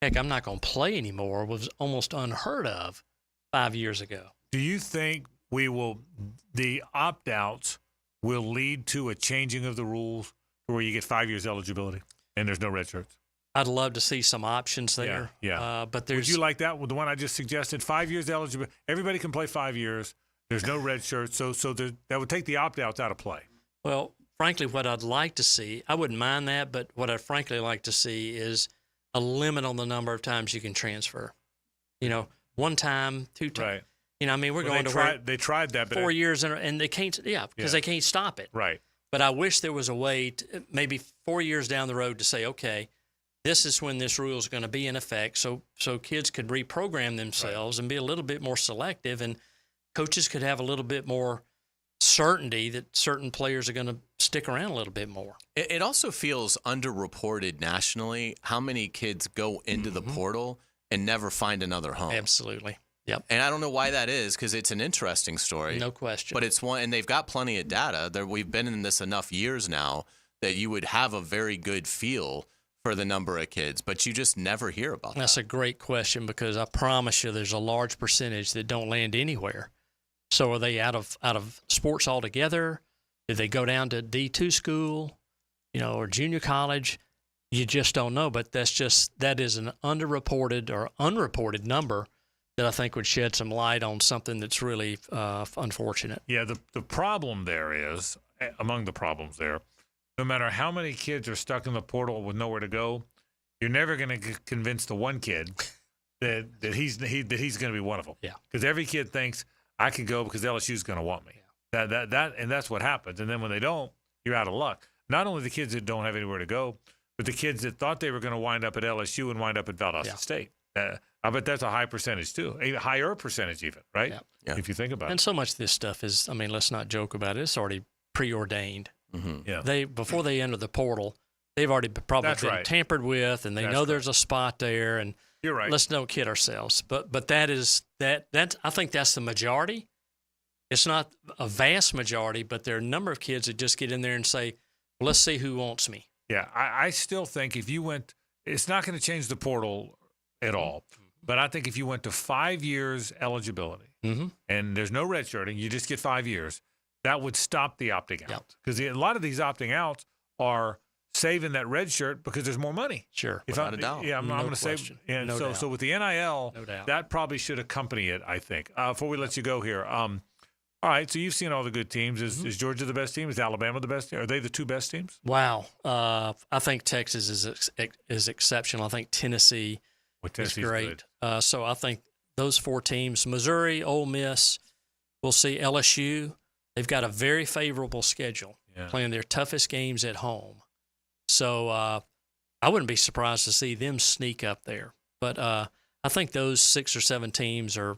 heck, I'm not going to play anymore was almost unheard of 5 years ago. Do you think the opt-outs will lead to a changing of the rules where you get 5 years eligibility and there's no red shirts? I'd love to see some options there. Yeah. But there's. Would you like that? The one I just suggested, 5 years eligibility. Everybody can play 5 years. There's no red shirts, so that would take the opt-outs out of play. Well, frankly, what I'd like to see, I wouldn't mind that, but what I'd frankly like to see is a limit on the number of times you can transfer. 1 time, 2 times. Right. I mean, they tried that, but 4 years, and they can't, because they can't stop it. Right. But I wish there was a way, maybe 4 years down the road, to say, okay, this is when this rule is going to be in effect, so kids could reprogram themselves and be a little bit more selective, and coaches could have a little bit more certainty that certain players are going to stick around a little bit more. It also feels underreported nationally how many kids go into the portal and never find another home. Absolutely. Yep. And I don't know why that is, because it's an interesting story. No question. But it's one, and they've got plenty of data. We've been in this enough years now that you would have a very good feel for the number of kids, but you just never hear about that. That's a great question, because I promise you there's a large percentage that don't land anywhere. So are they out of sports altogether? Did they go down to D2 school, or junior college? You just don't know, but that is an underreported or unreported number that I think would shed some light on something that's really unfortunate. Yeah, the problem there is, among the problems there, no matter how many kids are stuck in the portal with nowhere to go, you're never going to convince the one kid that he's going to be one of them. Yeah. Because every kid thinks, I can go because LSU's going to want me. Yeah. And that's what happens. And then when they don't, you're out of luck. Not only the kids that don't have anywhere to go, but the kids that thought they were going to wind up at LSU and wind up at Valdosta State. I bet that's a high percentage too, a higher percentage even, right? Yeah. If you think about it. And so much of this stuff is, let's not joke about it. It's already preordained. Mm-hmm. Yeah. Before they enter the portal, they've already probably been tampered with, and they know there's a spot there. And you're right. Let's don't kid ourselves. But that I think that's the majority. It's not a vast majority, but there are a number of kids that just get in there and say, well, let's see who wants me. Yeah, I still think if you went, it's not going to change the portal at all. But I think if you went to 5 years eligibility and there's no redshirting, you just get 5 years, that would stop the opting out. Because a lot of these opting outs are saving that red shirt because there's more money. Sure. Without a doubt. Yeah, I'm going to say. And so with the NIL, that probably should accompany it, I think. Before we let you go here, all right, so you've seen all the good teams. Is Georgia the best team? Is Alabama the best team? Are they the 2 best teams? Wow. I think Texas is exceptional. I think Tennessee is great. So I think those 4 teams, Missouri, Ole Miss, we'll see LSU. They've got a very favorable schedule, playing their toughest games at home. So I wouldn't be surprised to see them sneak up there. But I think those 6 or 7 teams are,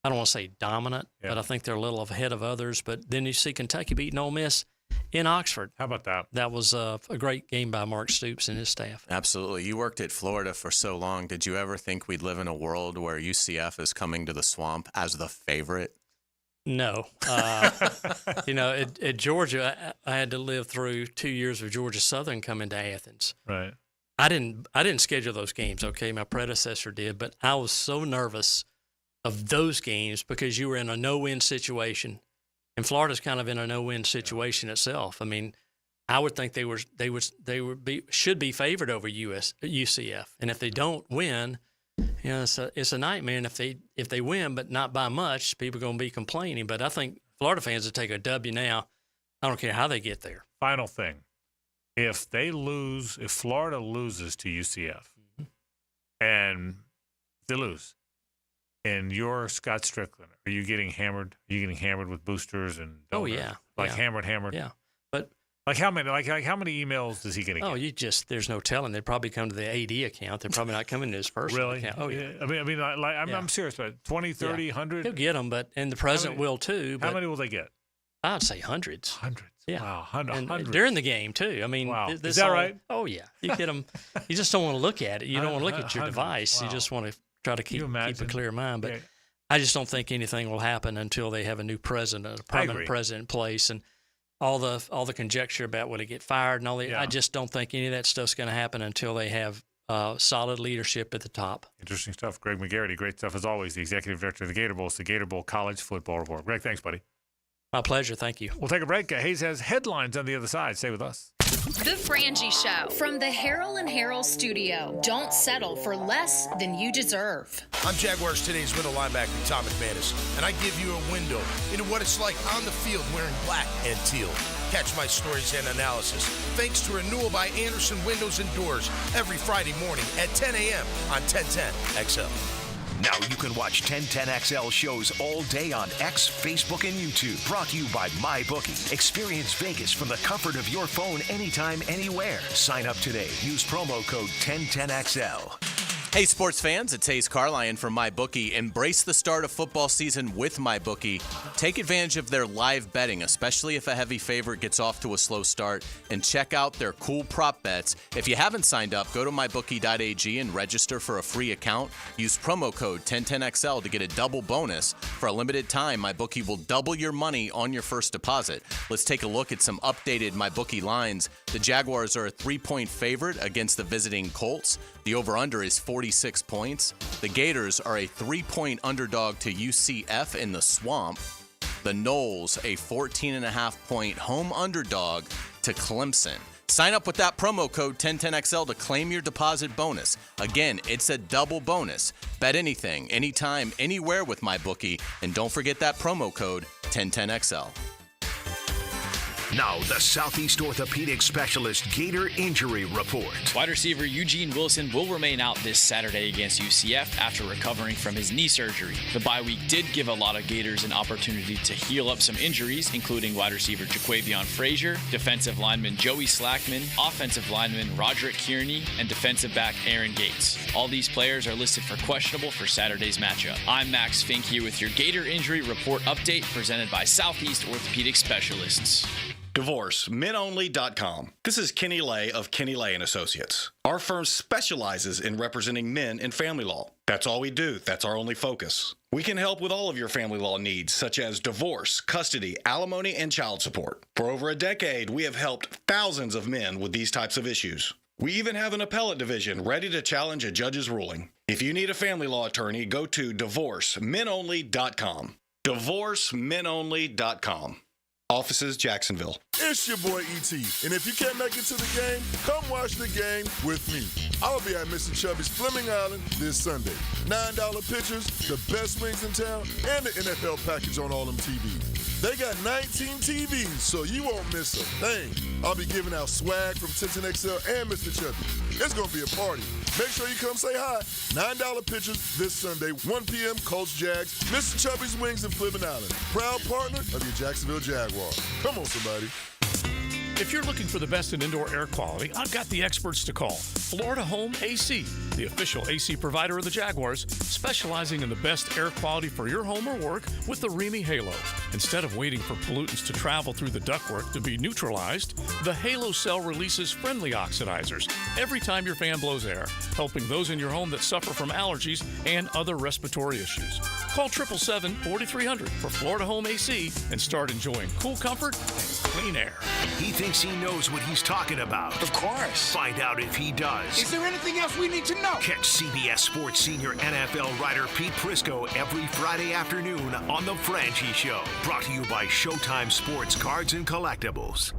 I don't want to say dominant, but I think they're a little ahead of others. But then you see Kentucky beating Ole Miss in Oxford. How about that? That was a great game by Mark Stoops and his staff. Absolutely. You worked at Florida for so long. Did you ever think we'd live in a world where UCF is coming to the Swamp as the favorite? No. At Georgia, I had to live through 2 years of Georgia Southern coming to Athens. Right. I didn't schedule those games. Okay, my predecessor did, but I was so nervous of those games because you were in a no-win situation, and Florida's kind of in a no-win situation itself. I mean, I would think should be favored over UCF, and if they don't win, it's a nightmare. And if they win, but not by much, people are going to be complaining. But I think Florida fans would take a W now. I don't care how they get there. Final thing. If Florida loses to UCF, and they lose, and you're Scott Strickland, are you getting hammered? Are you getting hammered with boosters and donors? Oh yeah, hammered. Yeah, but how many emails does he get? There's no telling. They'd probably come to the AD account. They're probably not coming to his personal account. Oh yeah. I'm serious, but 20, 30, 100. He'll get them, and the president will too. How many will they get? I'd say hundreds. Hundreds. Yeah. Wow, hundreds. During the game, too. I mean, wow. Is that right? Oh, yeah. You get them. You just don't want to look at it. You don't want to look at your device. Wow. You just want to try to keep a clear mind. But I just don't think anything will happen until they have a new president, a permanent president in place. And all the conjecture about will he get fired and all that, I just don't think any of that stuff's going to happen until they have solid leadership at the top. Interesting stuff. Greg McGarity, great stuff as always, the executive director of the Gator Bowl. It's the Gator Bowl College Football Report. Greg, thanks, buddy. My pleasure. Thank you. We'll take a break. Hays has headlines on the other side. Stay with us. The Frangie Show from the Harrell and Harrell studio. Don't settle for less than you deserve. I'm Jaguars Today's middle linebacker, Tom McManus, and I give you a window into what it's like on the field wearing black and teal. Catch my stories and analysis thanks to Renewal by Anderson Windows and Doors every Friday morning at 10 a.m. on 1010XL. Now you can watch 1010XL shows all day on X, Facebook, and YouTube. Brought to you by MyBookie. Experience Vegas from the comfort of your phone anytime, anywhere. Sign up today. Use promo code 1010XL. Hey, sports fans, it's Hays Carlyon from MyBookie. Embrace the start of football season with MyBookie. Take advantage of their live betting, especially if a heavy favorite gets off to a slow start, and check out their cool prop bets. If you haven't signed up, go to mybookie.ag and register for a free account. Use promo code 1010XL to get a double bonus. For a limited time, MyBookie will double your money on your first deposit. Let's take a look at some updated MyBookie lines. The Jaguars are a 3-point favorite against the visiting Colts. The over-under is 46 points. The Gators are a 3-point underdog to UCF in the Swamp. The Noles, a 14.5-point home underdog to Clemson. Sign up with that promo code 1010XL to claim your deposit bonus. Again, it's a double bonus. Bet anything, anytime, anywhere with MyBookie. And don't forget that promo code 1010XL. Now, the Southeast Orthopedic Specialist Gator Injury Report. Wide receiver Eugene Wilson will remain out this Saturday against UCF after recovering from his knee surgery. The bye week did give a lot of Gators an opportunity to heal up some injuries, including wide receiver Jaquavion Frazier, defensive lineman Joey Slackman, offensive lineman Roderick Kearney, and defensive back Aaron Gates. All these players are listed for questionable for Saturday's matchup. I'm Max Fink here with your Gator Injury Report update presented by Southeast Orthopedic Specialists. DivorceMenOnly.com. This is Kenny Lay of Kenny Lay & Associates. Our firm specializes in representing men in family law. That's all we do. That's our only focus. We can help with all of your family law needs, such as divorce, custody, alimony, and child support. For over a decade, we have helped thousands of men with these types of issues. We even have an appellate division ready to challenge a judge's ruling. If you need a family law attorney, go to DivorceMenOnly.com. DivorceMenOnly.com. Offices, Jacksonville. It's your boy E.T. And if you can't make it to the game, come watch the game with me. I'll be at Mr. Chubby's Fleming Island this Sunday. $9 pitchers, the best wings in town, and the NFL package on all them TVs. They got 19 TVs, so you won't miss a thing. I'll be giving out swag from 1010XL and Mr. Chubby. It's going to be a party. Make sure you come say hi. $9 pitchers this Sunday, 1 p.m. Colts Jags, Mr. Chubby's Wings in Fleming Island. Proud partner of your Jacksonville Jaguars. Come on, somebody. If you're looking for the best in indoor air quality, I've got the experts to call. Florida Home AC, the official AC provider of the Jaguars, specializing in the best air quality for your home or work with the Remy Halo. Instead of waiting for pollutants to travel through the ductwork to be neutralized, the Halo cell releases friendly oxidizers every time your fan blows air, helping those in your home that suffer from allergies and other respiratory issues. Call 777-4300 for Florida Home AC and start enjoying cool comfort and clean air. He thinks he knows what he's talking about. Of course. Find out if he does. Is there anything else we need to know? Catch CBS Sports senior NFL writer Pete Prisco every Friday afternoon on The Frangie Show. Brought to you by Showtime Sports Cards and Collectibles.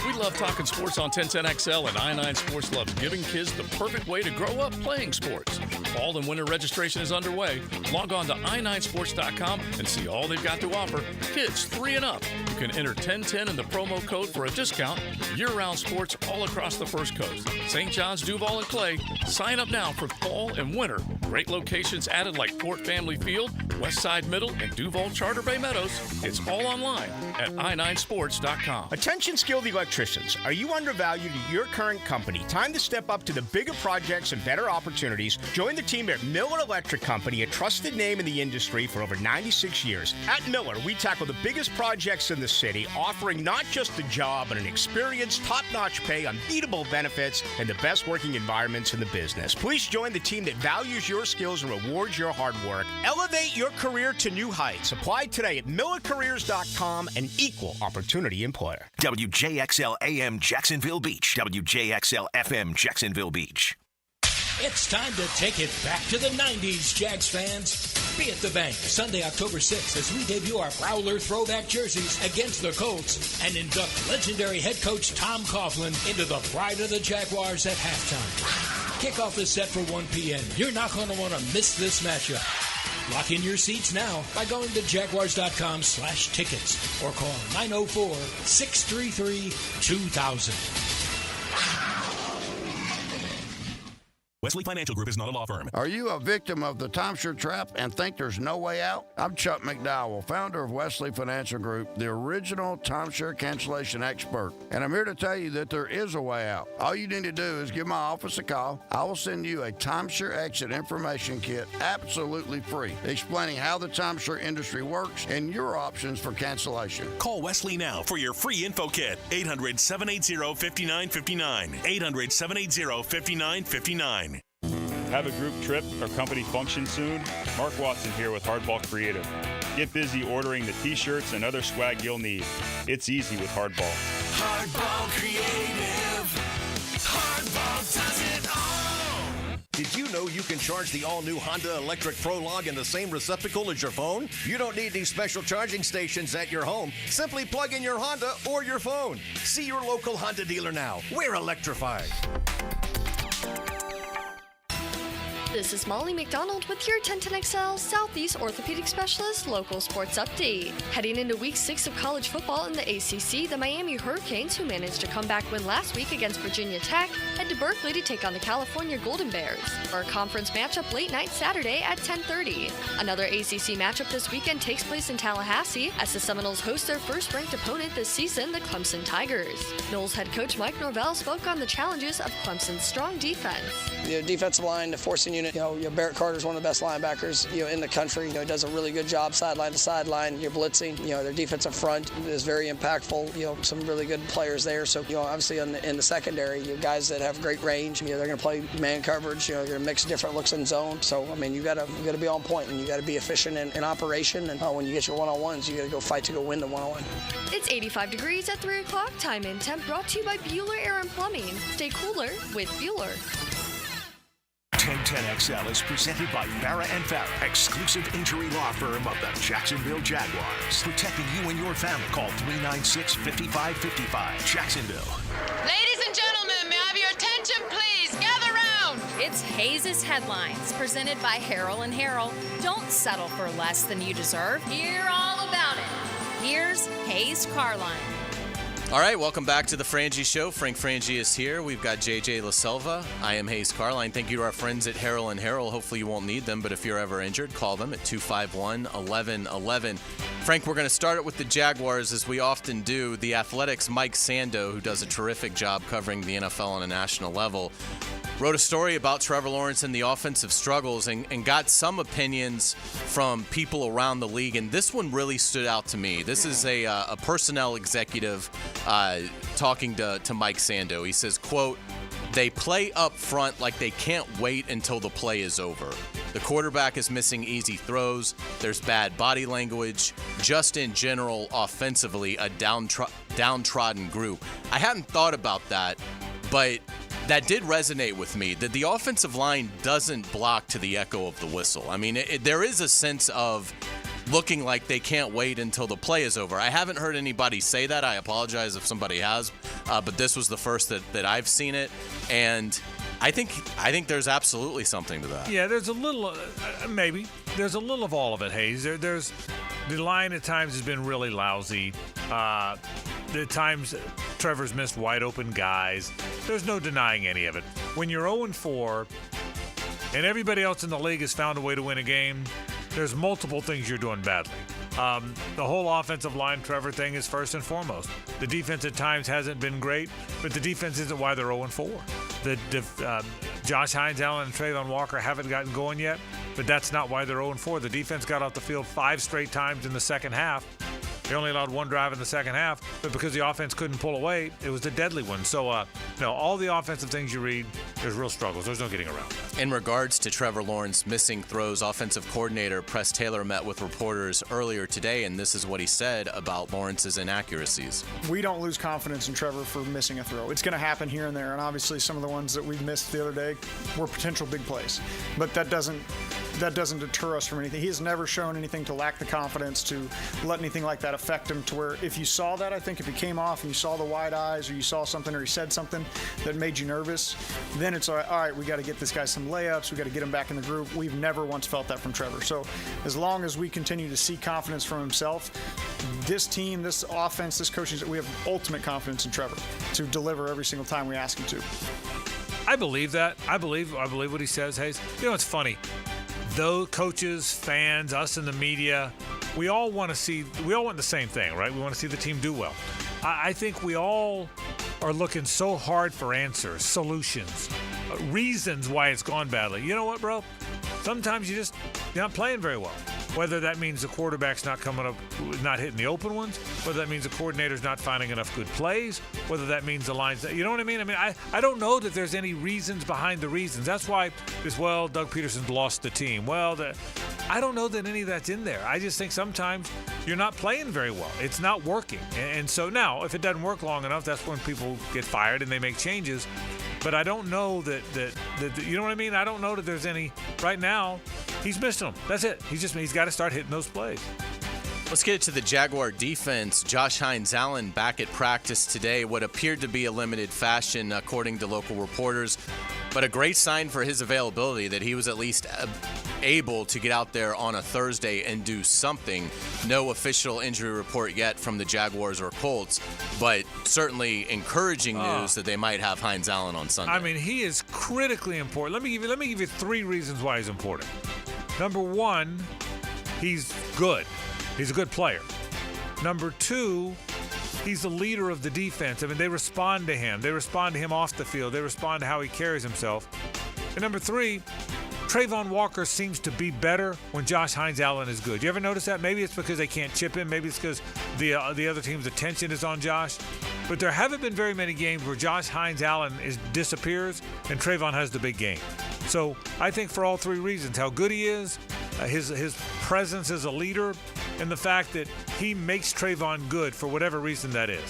We love talking sports on 1010XL, and I-9 Sports loves giving kids the perfect way to grow up playing sports. Fall and winter registration is underway. Log on to i9sports.com and see all they've got to offer. Kids 3 and up. You can enter 1010 in the promo code for a discount. Year-round sports all across the First Coast. St. John's, Duval, and Clay. Sign up now for fall and winter. Great locations added like Fort Family Field, Westside Middle, and Duval Charter Bay Meadows. It's all online at i9sports.com. Attention skilled electricians. Are you undervalued at your current company? Time to step up to the bigger projects and better opportunities. Join the team at Miller Electric Company, a trusted name in the industry for over 96 years. At Miller, we tackle the biggest projects in the city, offering not just a job, but an experience, top-notch pay, unbeatable benefits, and the best working environments in the business. Please join the team that values your skills and rewards your hard work. Elevate your career to new heights. Apply today at millercareers.com, an equal opportunity employer. WJXL AM Jacksonville Beach. WJXL FM Jacksonville Beach. It's time to take it back to the 90s, Jags fans. Be at the bank Sunday, October 6th, as we debut our Prowler throwback jerseys against the Colts and induct legendary head coach Tom Coughlin into the pride of the Jaguars at halftime. Kickoff is set for 1 p.m. You're not going to want to miss this matchup. Lock in your seats now by going to jaguars.com/tickets or call 904-633-2000. Wesley Financial Group is not a law firm. Are you a victim of the timeshare trap and think there's no way out? I'm Chuck McDowell, founder of Wesley Financial Group, the original timeshare cancellation expert. And I'm here to tell you that there is a way out. All you need to do is give my office a call. I will send you a timeshare exit information kit absolutely free, explaining how the timeshare industry works and your options for cancellation. Call Wesley now for your free info kit. 800-780-5959. 800-780-5959. Have a group trip or company function soon? Mark Watson here with Hardball Creative. Get busy ordering the t-shirts and other swag you'll need. It's easy with Hardball. Hardball Creative. Hardball does it all. Did you know you can charge the all-new Honda Electric Prologue in the same receptacle as your phone? You don't need these special charging stations at your home. Simply plug in your Honda or your phone. See your local Honda dealer now. We're electrified. This is Molly McDonald with your 1010XL Southeast Orthopedic Specialist Local Sports Update. Heading into Week 6 of college football in the ACC, the Miami Hurricanes, who managed a comeback win last week against Virginia Tech, head to Berkeley to take on the California Golden Bears for a conference matchup late night Saturday at 10:30. Another ACC matchup this weekend takes place in Tallahassee as the Seminoles host their first-ranked opponent this season, the Clemson Tigers. Noles head coach Mike Norvell spoke on the challenges of Clemson's strong defense. The defensive line, the forcing unit, Barrett Carter's one of the best linebackers, in the country. He does a really good job sideline to sideline. You're blitzing. Their defensive front is very impactful. Some really good players there. So, obviously in the secondary, you guys that have great range. They're going to play man coverage. They're going to mix different looks in zone. So, you got to be on point and you got to be efficient in operation. And when you get your one-on-ones, you got to go fight to go win the one-on-one. It's 85 degrees at 3 o'clock. Time and temp brought to you by Bueller Air and Plumbing. Stay cooler with Bueller. 1010XL is presented by Farrah & Farrah, exclusive injury law firm of the Jacksonville Jaguars. Protecting you and your family. Call 396-5555. Jacksonville. Ladies and gentlemen, may I have your attention, please? Gather round. It's Hays' Headlines, presented by Harrell & Harrell. Don't settle for less than you deserve. Hear all about it. Here's Hays Carlyon. All right, welcome back to the Frangie Show. Frank Frangie is here. We've got JJ LaSelva. I am Hays Carlyon. Thank you to our friends at Harrell & Harrell. Hopefully you won't need them, but if you're ever injured, call them at 251-1111. Frank, we're going to start it with the Jaguars, as we often do. The Athletics' Mike Sando, who does a terrific job covering the NFL on a national level, wrote a story about Trevor Lawrence and the offensive struggles and got some opinions from people around the league, and this one really stood out to me. This is a personnel executive talking to Mike Sando. He says, quote, "They play up front like they can't wait until the play is over. The quarterback is missing easy throws. There's bad body language. Just in general, offensively, a downtrodden group. I hadn't thought about that, but that did resonate with me, that the offensive line doesn't block to the echo of the whistle. I mean, there is a sense of looking like they can't wait until the play is over. I haven't heard anybody say that. I apologize if somebody has, but this was the first that I've seen it, and I think there's absolutely something to that. Yeah, there's a little, maybe. There's a little of all of it, Hays. There's the line at times has been really lousy. The times Trevor's missed wide open guys. There's no denying any of it. When you're 0-4 and everybody else in the league has found a way to win a game, there's multiple things you're doing badly. The whole offensive line Trevor thing is first and foremost. The defense at times hasn't been great, but the defense isn't why they're 0-4. Josh Hines, Allen, and Trayvon Walker haven't gotten going yet, but that's not why they're 0-4. The defense got off the field 5 straight times in the second half. They only allowed 1 drive in the second half, but because the offense couldn't pull away, it was a deadly one. So, all the offensive things you read, there's real struggles. There's no getting around that. In regards to Trevor Lawrence missing throws, offensive coordinator Press Taylor met with reporters earlier today, and this is what he said about Lawrence's inaccuracies. We don't lose confidence in Trevor for missing a throw. It's going to happen here and there, and obviously some of the ones that we missed the other day were potential big plays. But that doesn't deter us from anything. He has never shown anything to lack the confidence to let anything like that affect him, to where if you saw that, I think if he came off and you saw the wide eyes or you saw something or he said something that made you nervous, then it's all right, we got to get this guy some layups, we got to get him back in the group. We've never once felt that from Trevor. So as long as we continue to see confidence from himself, this team, this offense, this coaching, we have ultimate confidence in Trevor to deliver every single time we ask him to. I believe that. I believe what he says, Hays. You know, it's funny. Though coaches, fans, us in the media, we all want the same thing, right? We want to see the team do well. I think we all are looking so hard for answers, solutions, reasons why it's gone badly. You know what, bro? Sometimes you're not playing very well. Whether that means the quarterback's not coming up, not hitting the open ones, whether that means the coordinator's not finding enough good plays, whether that means the lines, you know what I mean? I don't know that there's any reasons behind the reasons. That's why Doug Peterson's lost the team. I don't know that any of that's in there. I just think sometimes you're not playing very well. It's not working. And so now, if it doesn't work long enough, that's when people get fired and they make changes. But I don't know that you know what I mean? I don't know that there's any. Right now, he's missed them. That's it. He's got to start hitting those plays. Let's get to the Jaguar defense. Josh Hines Allen back at practice today, what appeared to be a limited fashion according to local reporters, but a great sign for his availability that he was at least able to get out there on a Thursday and do something. No official injury report yet from the Jaguars or Colts, but certainly encouraging news that they might have Hines Allen on Sunday. I mean, he is critically important. Let me give you 3 reasons why he's important. Number 1, he's good. He's a good player. Number 2, he's the leader of the defense. I mean, they respond to him. They respond to him off the field. They respond to how he carries himself. And number 3, Trayvon Walker seems to be better when Josh Hines Allen is good. You ever notice that? Maybe it's because they can't chip him. Maybe it's because the other team's attention is on Josh. But there haven't been very many games where Josh Hines Allen disappears and Trayvon has the big game. So I think for all 3 reasons, how good he is, his presence as a leader, and the fact that he makes Trayvon good for whatever reason that is.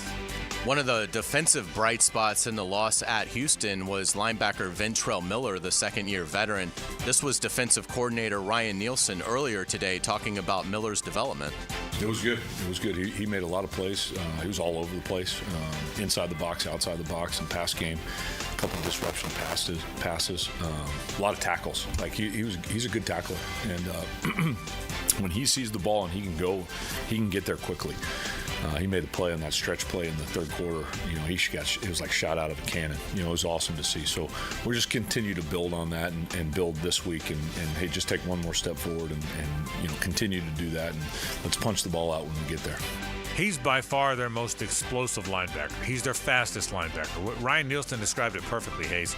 One of the defensive bright spots in the loss at Houston was linebacker Ventrell Miller, the second-year veteran. This was defensive coordinator Ryan Nielsen earlier today talking about Miller's development. It was good. It was good. He made a lot of plays. He was all over the place, inside the box, outside the box, and pass game. A couple of disruption passes, a lot of tackles. Like he's a good tackler, and when he sees the ball and he can get there quickly. He made a play on that stretch play in the third quarter. You know, it was like shot out of a cannon. You know, it was awesome to see. So we're just continue to build on that and build this week and hey, just take one more step forward and continue to do that, and let's punch the ball out when we get there. He's by far their most explosive linebacker. He's their fastest linebacker. Ryan Nielsen described it perfectly, Hays.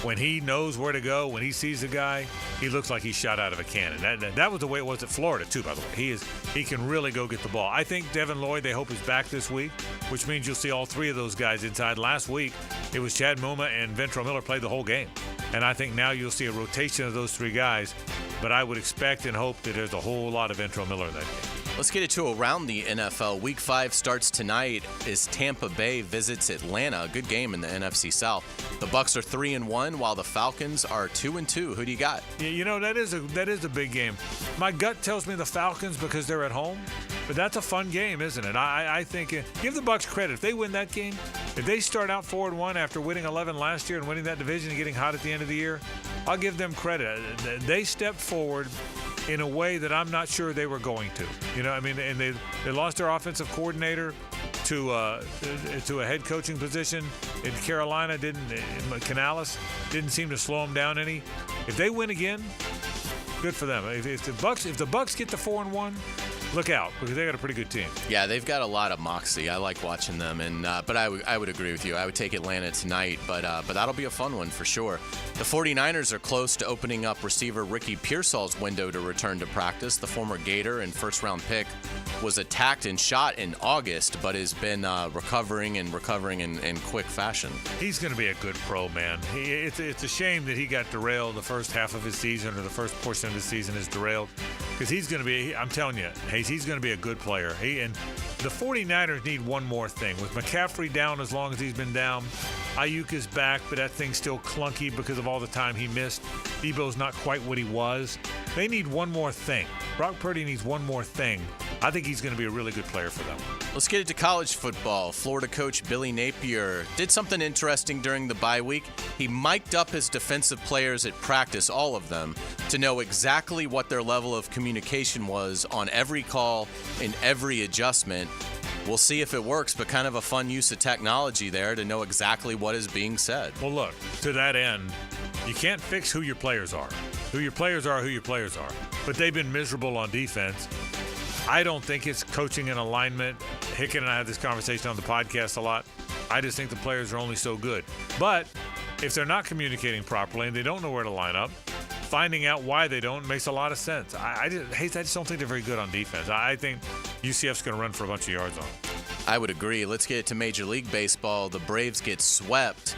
when he knows where to go, when he sees a guy, he looks like he's shot out of a cannon. That was the way it was at Florida, too, by the way. He can really go get the ball. I think Devin Lloyd, they hope, is back this week, which means you'll see all three of those guys inside. Last week, it was Chad Muma and Ventrell Miller played the whole game. And I think now you'll see a rotation of those three guys. But I would expect and hope that there's a whole lot of Ventrell Miller in that game. Let's get it to around the NFL. Week 5 starts tonight as Tampa Bay visits Atlanta. A good game in the NFC South. The Bucs are 3-1, while the Falcons are 2-2. Who do you got? Yeah, you know, that is a big game. My gut tells me the Falcons because they're at home, but that's a fun game, isn't it? I think give the Bucs credit. If they win that game, if they start out 4-1 after winning 11 last year and winning that division and getting hot at the end of the year, I'll give them credit. They stepped forward in a way that I'm not sure they were going to. You know, I mean, and they lost their offensive coordinator to a head coaching position in Carolina. Canales didn't seem to slow them down any. If they win again, good for them. If the Bucs get to 4-1, look out, because they got a pretty good team. Yeah, they've got a lot of moxie. I like watching them, and but I would agree with you. I would take Atlanta tonight, but that'll be a fun one for sure. The 49ers are close to opening up receiver Ricky Pearsall's window to return to practice. The former Gator and first-round pick was attacked and shot in August, but has been recovering in quick fashion. He's going to be a good pro, man. It's a shame that he got derailed the first half of his season, or the first portion of his season is derailed, because he's going to be, I'm telling you, he's going to be a good player. And the 49ers need one more thing. With McCaffrey down as long as he's been down, Ayuk is back, but that thing's still clunky because of all the time he missed. Debo's not quite what he was. They need one more thing. Brock Purdy needs one more thing. I think he's going to be a really good player for them. Let's get it to college football. Florida coach Billy Napier did something interesting during the bye week. He mic'd up his defensive players at practice, all of them, to know exactly what their level of communication was on every call and every adjustment. We'll see if it works, but kind of a fun use of technology there to know exactly what is being said. Well, look, to that end, you can't fix who your players are. Who your players are, But they've been miserable on defense. I don't think it's coaching and alignment. Hicken and I had this conversation on the podcast a lot. I just think the players are only so good. But if they're not communicating properly and they don't know where to line up, finding out why they don't makes a lot of sense. I just don't think they're very good on defense. I think UCF's going to run for a bunch of yards on them. I would agree. Let's get it to Major League Baseball. The Braves get swept.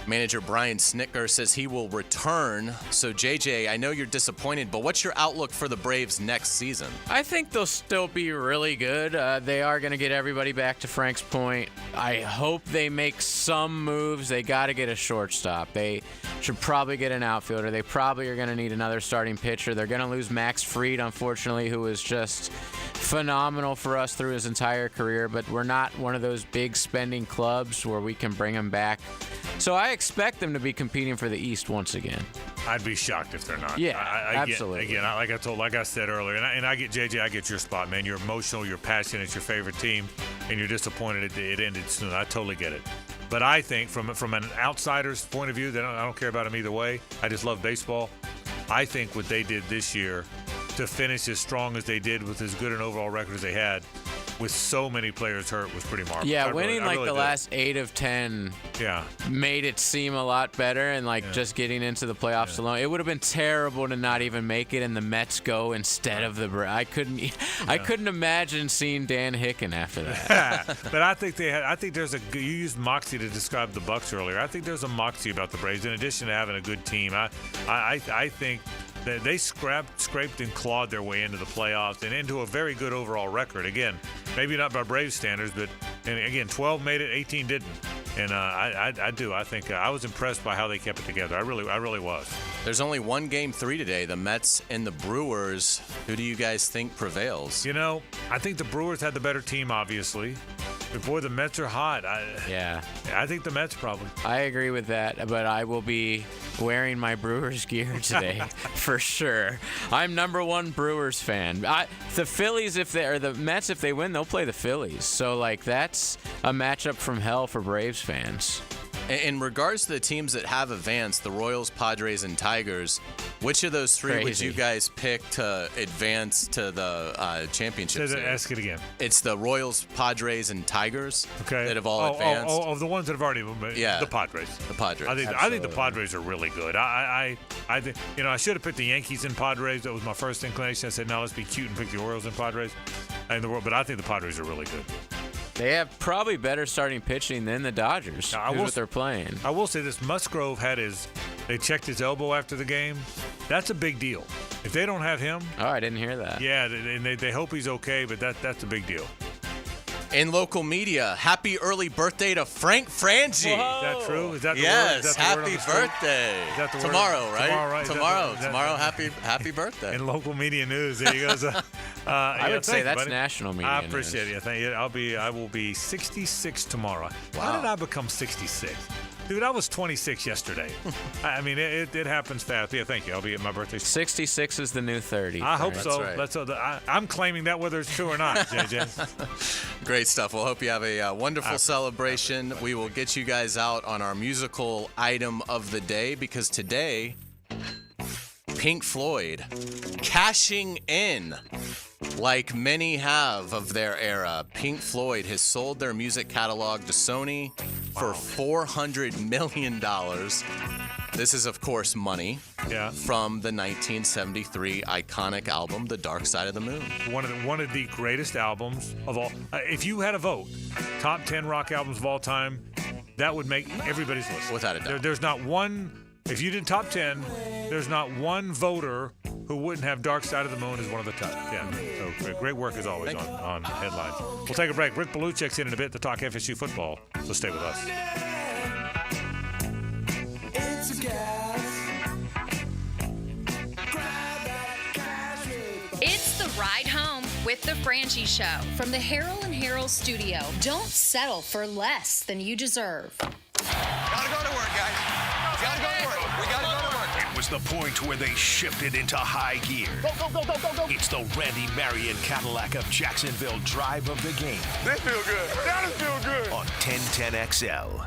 Manager Brian Snitker says he will return. So, JJ, I know you're disappointed, but what's your outlook for the Braves next season? I think they'll still be really good. They are going to get everybody back to Frank's point. I hope they make some moves. They got to get a shortstop. They should probably get an outfielder. They probably are going to need another starting pitcher. They're going to lose Max Fried, unfortunately, who was just phenomenal for us through his entire career, but we're not one of those big spending clubs where we can bring him back. So I expect them to be competing for the East once again. I'd be shocked if they're not. Yeah, absolutely. Like I said earlier, and I get JJ, I get your spot, man. You're emotional, you're passionate, it's your favorite team, and you're disappointed it ended soon. I totally get it. But I think from an outsider's point of view, I don't care about them either way. I just love baseball. I think what they did this year to finish as strong as they did with as good an overall record as they had, with so many players hurt, was pretty marvelous. Yeah, winning the last 8 of 10 made it seem a lot better, and just getting into the playoffs alone. It would have been terrible to not even make it and the Mets go instead of the I couldn't imagine seeing Dan Hicken after that. But I think you used moxie to describe the Bucs earlier. I think there's a moxie about the Braves in addition to having a good team. I think they scraped and clawed their way into the playoffs and into a very good overall record. Again, maybe not by Braves standards, but and again, 12 made it, 18 didn't. And I do. I think I was impressed by how they kept it together. I really was. There's only one game 3 today, the Mets and the Brewers. Who do you guys think prevails? You know, I think the Brewers had the better team, obviously. But boy, the Mets are hot. I think the Mets probably. I agree with that, but I will be wearing my Brewers gear today for sure. I'm #1 Brewers fan. The Phillies, the Mets, if they win, they'll play the Phillies. So that's a matchup from hell for Braves fans. In regards to the teams that have advanced, the Royals, Padres, and Tigers, which of those three would you guys pick to advance to the championship series? Ask it again. It's the Royals, Padres, and Tigers that have all advanced. Of the ones that have already, the Padres. The Padres. I think the Padres are really good. I think, I should have picked the Yankees and Padres. That was my first inclination. I said, no, let's be cute and pick the Orioles and Padres. But I think the Padres are really good. They have probably better starting pitching than the Dodgers. Here's what they're playing. I will say this: Musgrove they checked his elbow after the game. That's a big deal. If they don't have him, I didn't hear that. Yeah, and they hope he's okay, but that's a big deal. In local media, happy early birthday to Frank Frangie. Is that true? Is that the word? Yes, Is that the happy word on the birthday. Is that the word? Tomorrow, right? Tomorrow, right? Tomorrow, happy birthday. In local media news, there he goes. I would say that's buddy. national media. I appreciate it. Thank you. I will be 66 tomorrow. Wow. How did I become 66? Dude, I was 26 yesterday. I mean, it happens fast. Yeah, thank you. I'll be at my birthday. 66 is the new 30. I hope so. That's right. I'm claiming that whether it's true or not, JJ. Great stuff. We'll hope you have a wonderful celebration. We will get you guys out on our musical item of the day because today, Pink Floyd cashing in. Like many have of their era, Pink Floyd has sold their music catalog to Sony for $400 million. This is, of course, money from the 1973 iconic album, The Dark Side of the Moon. One of the greatest albums of all. If you had a vote, top 10 rock albums of all time, that would make everybody's list. Without a doubt. There's not one. If you did top 10, there's not one voter who wouldn't have Dark Side of the Moon as one of the top. Yeah, so great work as always on headlines. We'll take a break. Rick Ballou in a bit to talk FSU football, so stay with us. It's a gas. It's the ride home with the Frangie Show from the Harold and Harold studio. Don't settle for less than you deserve. Gotta go to work, guys. Gotta go to work. We gotta go to work. It was the point where they shifted into high gear. Go. It's the Randy Marion Cadillac of Jacksonville drive of the game. This feel good. That feel good. On 1010XL.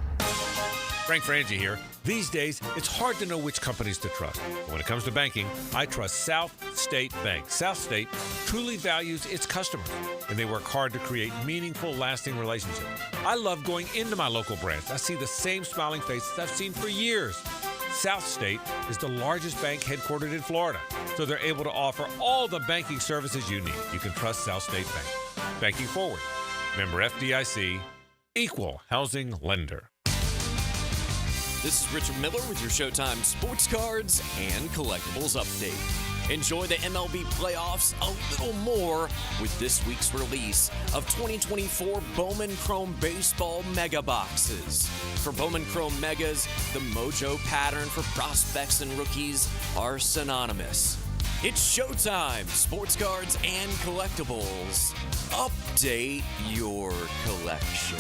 Frank Frangie here. These days, it's hard to know which companies to trust. But when it comes to banking, I trust South State Bank. South State truly values its customers, and they work hard to create meaningful, lasting relationships. I love going into my local branch. I see the same smiling faces I've seen for years. South State is the largest bank headquartered in Florida, so they're able to offer all the banking services you need. You can trust South State Bank. Banking forward. Member FDIC, equal housing lender. This is Richard Miller with your Showtime Sports Cards and Collectibles Update. Enjoy the MLB playoffs a little more with this week's release of 2024 Bowman Chrome Baseball Mega Boxes. For Bowman Chrome Megas, the mojo pattern for prospects and rookies are synonymous. It's Showtime Sports Cards and Collectibles. Update your collection.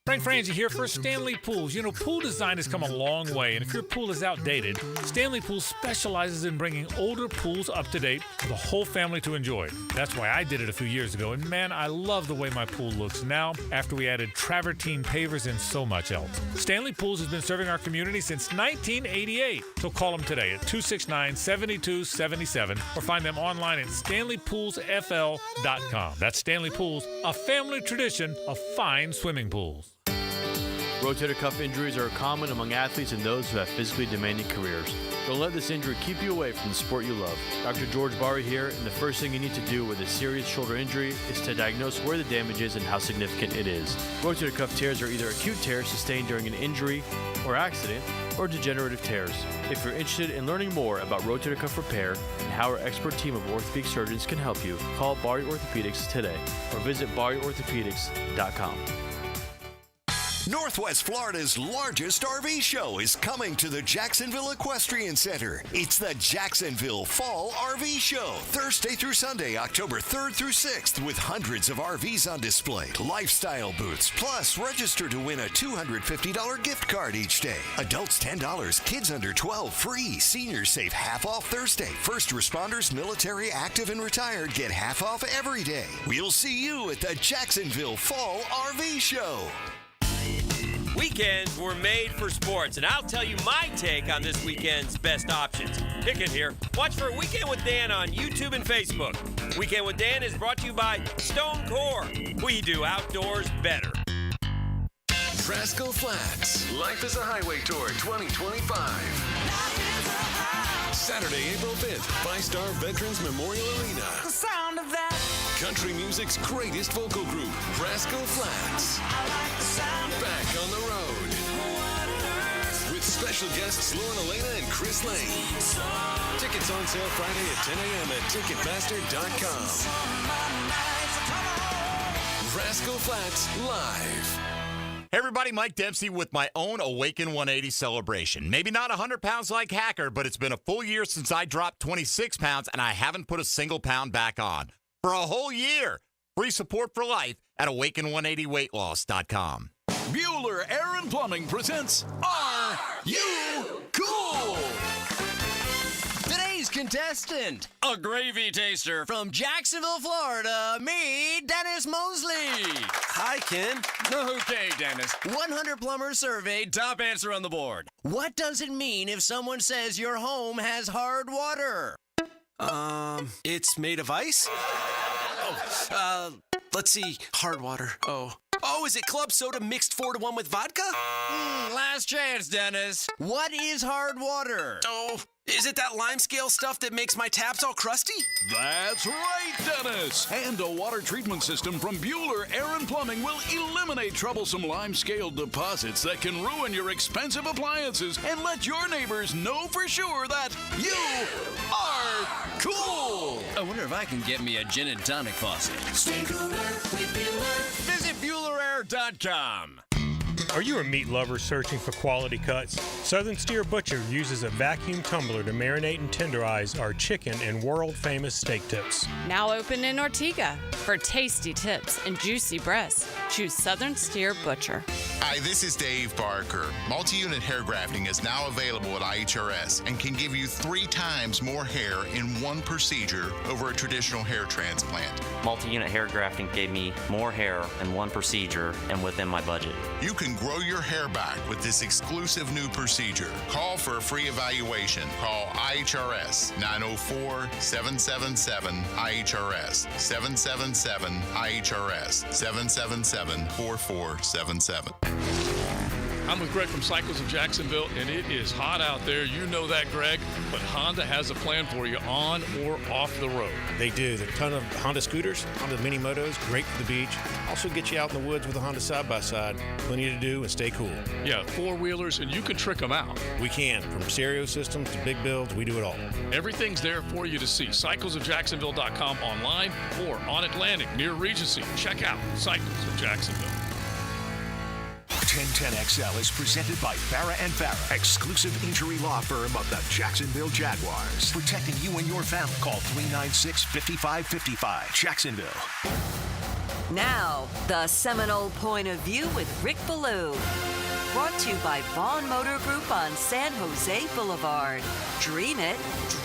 Frank Frangie here for Stanley Pools. You know, pool design has come a long way, and if your pool is outdated, Stanley Pools specializes in bringing older pools up to date for the whole family to enjoy. That's why I did it a few years ago, and man, I love the way my pool looks now after we added travertine pavers and so much else. Stanley Pools has been serving our community since 1988, so call them today at 269-7277 or find them online at StanleyPoolsFL.com. That's Stanley Pools, a family tradition of fine swimming pools. Rotator cuff injuries are common among athletes and those who have physically demanding careers. Don't let this injury keep you away from the sport you love. Dr. George Barry here, and the first thing you need to do with a serious shoulder injury is to diagnose where the damage is and how significant it is. Rotator cuff tears are either acute tears sustained during an injury or accident, or degenerative tears. If you're interested in learning more about rotator cuff repair and how our expert team of orthopedic surgeons can help you, call Barry Orthopedics today or visit barryorthopedics.com. Northwest Florida's largest RV show is coming to the Jacksonville Equestrian Center. It's the Jacksonville Fall RV Show, Thursday through Sunday, October 3rd through 6th, with hundreds of RVs on display, lifestyle booths, plus register to win a $250 gift card each day. Adults $10, kids under 12 free. Seniors save half off Thursday. First responders, military, active, and retired get half off every day. We'll see you at the Jacksonville Fall RV Show. Weekends were made for sports, and I'll tell you my take on this weekend's best options. Pick it here. Watch for Weekend with Dan on YouTube and Facebook. Weekend with Dan is brought to you by Stone Core. We do outdoors better. Rascal Flats. Life is a Highway Tour 2025. Saturday, April 5th, Five-Star Veterans Memorial Arena. The sound of that. Country music's greatest vocal group, Rascal Flats. I like the sound. Back on the road. With special guests Lauren Elena and Chris Lane. Tickets on sale Friday at 10 a.m. at Ticketmaster.com. Rascal Flats Live. Hey everybody, Mike Dempsey with my own Awaken 180 celebration. Maybe not 100 pounds like Hacker, but it's been a full year since I dropped 26 pounds and I haven't put a single pound back on. For a whole year. Free support for life at awaken180weightloss.com. Bueller Air and Plumbing presents Are You Cool? Today's contestant, a gravy taster from Jacksonville, Florida, me, Dennis Mosley. Hi, Ken. Okay, Dennis. 100 plumbers surveyed, top answer on the board. What does it mean if someone says your home has hard water? It's made of ice? Let's see. Hard water. Oh, is it club soda mixed 4-to-1 with vodka? Last chance, Dennis. What is hard water? Oh, is it that lime scale stuff that makes my taps all crusty? That's right, Dennis. And a water treatment system from Bueller Air and Plumbing will eliminate troublesome lime scale deposits that can ruin your expensive appliances and let your neighbors know for sure that you are cool. I wonder if I can get me a gin and tonic faucet. Stay cooler with Bueller. Visit BuellerAir.com. Are you a meat lover searching for quality cuts? Southern Steer Butcher uses a vacuum tumbler to marinate and tenderize our chicken and world-famous steak tips. Now open in Ortega. For tasty tips and juicy breasts, choose Southern Steer Butcher. Hi, this is Dave Barker. Multi-unit hair grafting is now available at IHRS and can give you 3 times more hair in one procedure over a traditional hair transplant. Multi-unit hair grafting gave me more hair in one procedure and within my budget. You can grow your hair back with this exclusive new procedure. Call for a free evaluation. Call IHRS 904-777-IHRS 777-IHRS 777-4477. I'm with Greg from Cycles of Jacksonville, and it is hot out there. You know that, Greg. But Honda has a plan for you on or off the road. They do. There's a ton of Honda scooters, Honda mini motos, great for the beach. Also get you out in the woods with a Honda side-by-side. Plenty to do and stay cool. Yeah, four-wheelers, and you can trick them out. We can. From stereo systems to big builds, we do it all. Everything's there for you to see. CyclesofJacksonville.com online or on Atlantic near Regency. Check out Cycles of Jacksonville. 1010XL is presented by Farah & Farah, exclusive injury law firm of the Jacksonville Jaguars. Protecting you and your family. Call 396-5555. Jacksonville. Now, the Seminole Point of View with Rick Ballou. Brought to you by Vaughn Motor Group on San Jose Boulevard. Dream it,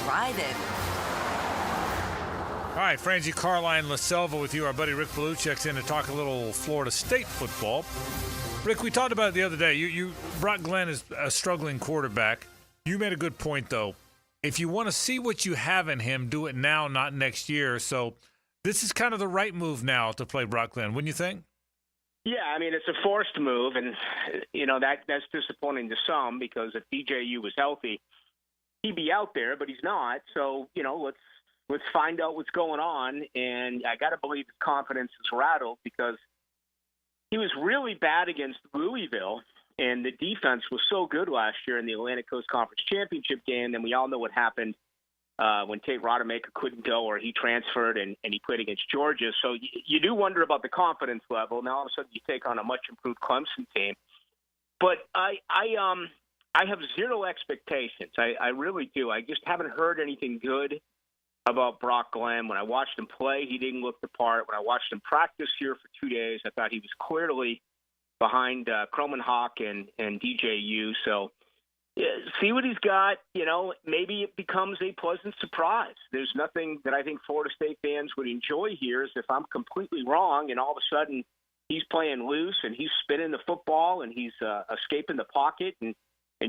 drive it. All right, Frangie Carlyon, La Selva with you. Our buddy Rick Ballou checks in to talk a little Florida State football. Rick, we talked about it the other day. You Brock Glenn is a struggling quarterback. You made a good point, though. If you want to see what you have in him, do it now, not next year. So this is kind of the right move now to play Brock Glenn, wouldn't you think? Yeah, I mean, it's a forced move, and, you know, that's disappointing to some because if DJU was healthy, he'd be out there, but he's not. So, you know, let's find out what's going on. And I got to believe his confidence is rattled because he was really bad against Louisville, and the defense was so good last year in the Atlantic Coast Conference Championship game. And we all know what happened when Tate Rodemaker couldn't go or he transferred and he played against Georgia. So you do wonder about the confidence level. Now all of a sudden you take on a much improved Clemson team. But I have zero expectations. I really do. I just haven't heard anything good about Brock Glenn. When I watched him play, he didn't look the part. When I watched him practice here for 2 days, I thought he was clearly behind Croman Hawk and DJU. So see what he's got. You know, maybe it becomes a pleasant surprise. There's nothing that I think Florida State fans would enjoy here is if I'm completely wrong and all of a sudden he's playing loose and he's spinning the football and he's escaping the pocket and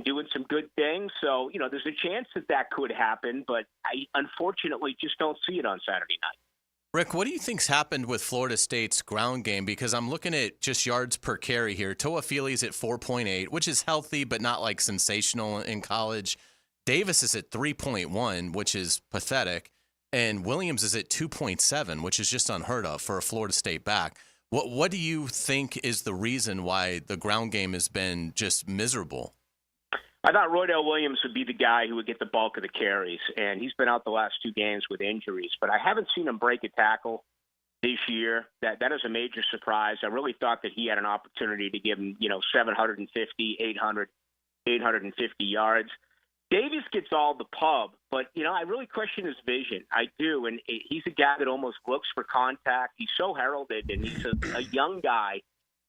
doing some good things. So, there's a chance that could happen, but I unfortunately just don't see it on Saturday night. Rick, what do you think's happened with Florida State's ground game? Because I'm looking at just yards per carry here. Toafili's at 4.8, which is healthy, but not like sensational in college. Davis is at 3.1, which is pathetic. And Williams is at 2.7, which is just unheard of for a Florida State back. What do you think is the reason why the ground game has been just miserable? I thought Roydell Williams would be the guy who would get the bulk of the carries, and he's been out the last 2 games with injuries. But I haven't seen him break a tackle this year. That is a major surprise. I really thought that he had an opportunity to give him, 750, 800, 850 yards. Davis gets all the pub, but, I really question his vision. I do, and he's a guy that almost looks for contact. He's so heralded, and he's a young guy,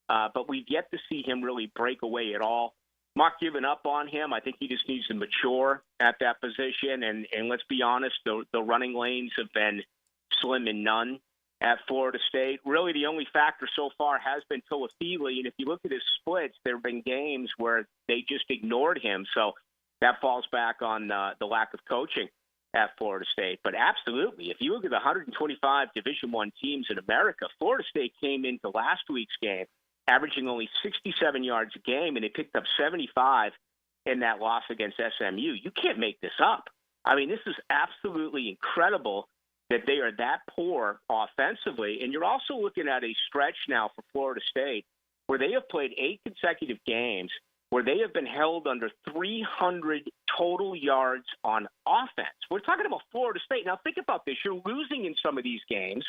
but we've yet to see him really break away at all. I'm not giving up on him. I think he just needs to mature at that position. And let's be honest, the running lanes have been slim and none at Florida State. Really, the only factor so far has been Toafili. And if you look at his splits, there have been games where they just ignored him. So that falls back on the lack of coaching at Florida State. But absolutely, if you look at the 125 Division I teams in America, Florida State came into last week's game averaging only 67 yards a game, and they picked up 75 in that loss against SMU. You can't make this up. I mean, this is absolutely incredible that they are that poor offensively. And you're also looking at a stretch now for Florida State where they have played 8 consecutive games where they have been held under 300 total yards on offense. We're talking about Florida State. Now, think about this. You're losing in some of these games.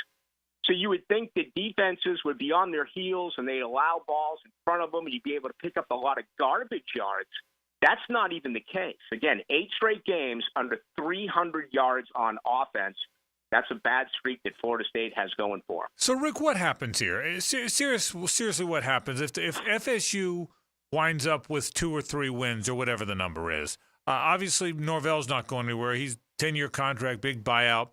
So you would think that defenses would be on their heels and they'd allow balls in front of them and you'd be able to pick up a lot of garbage yards. That's not even the case. Again, 8 straight games under 300 yards on offense. That's a bad streak that Florida State has going for them. So, Rick, what happens here? Seriously, what happens if FSU winds up with 2 or 3 wins or whatever the number is? Obviously, Norvell's not going anywhere. He's 10-year contract, big buyout.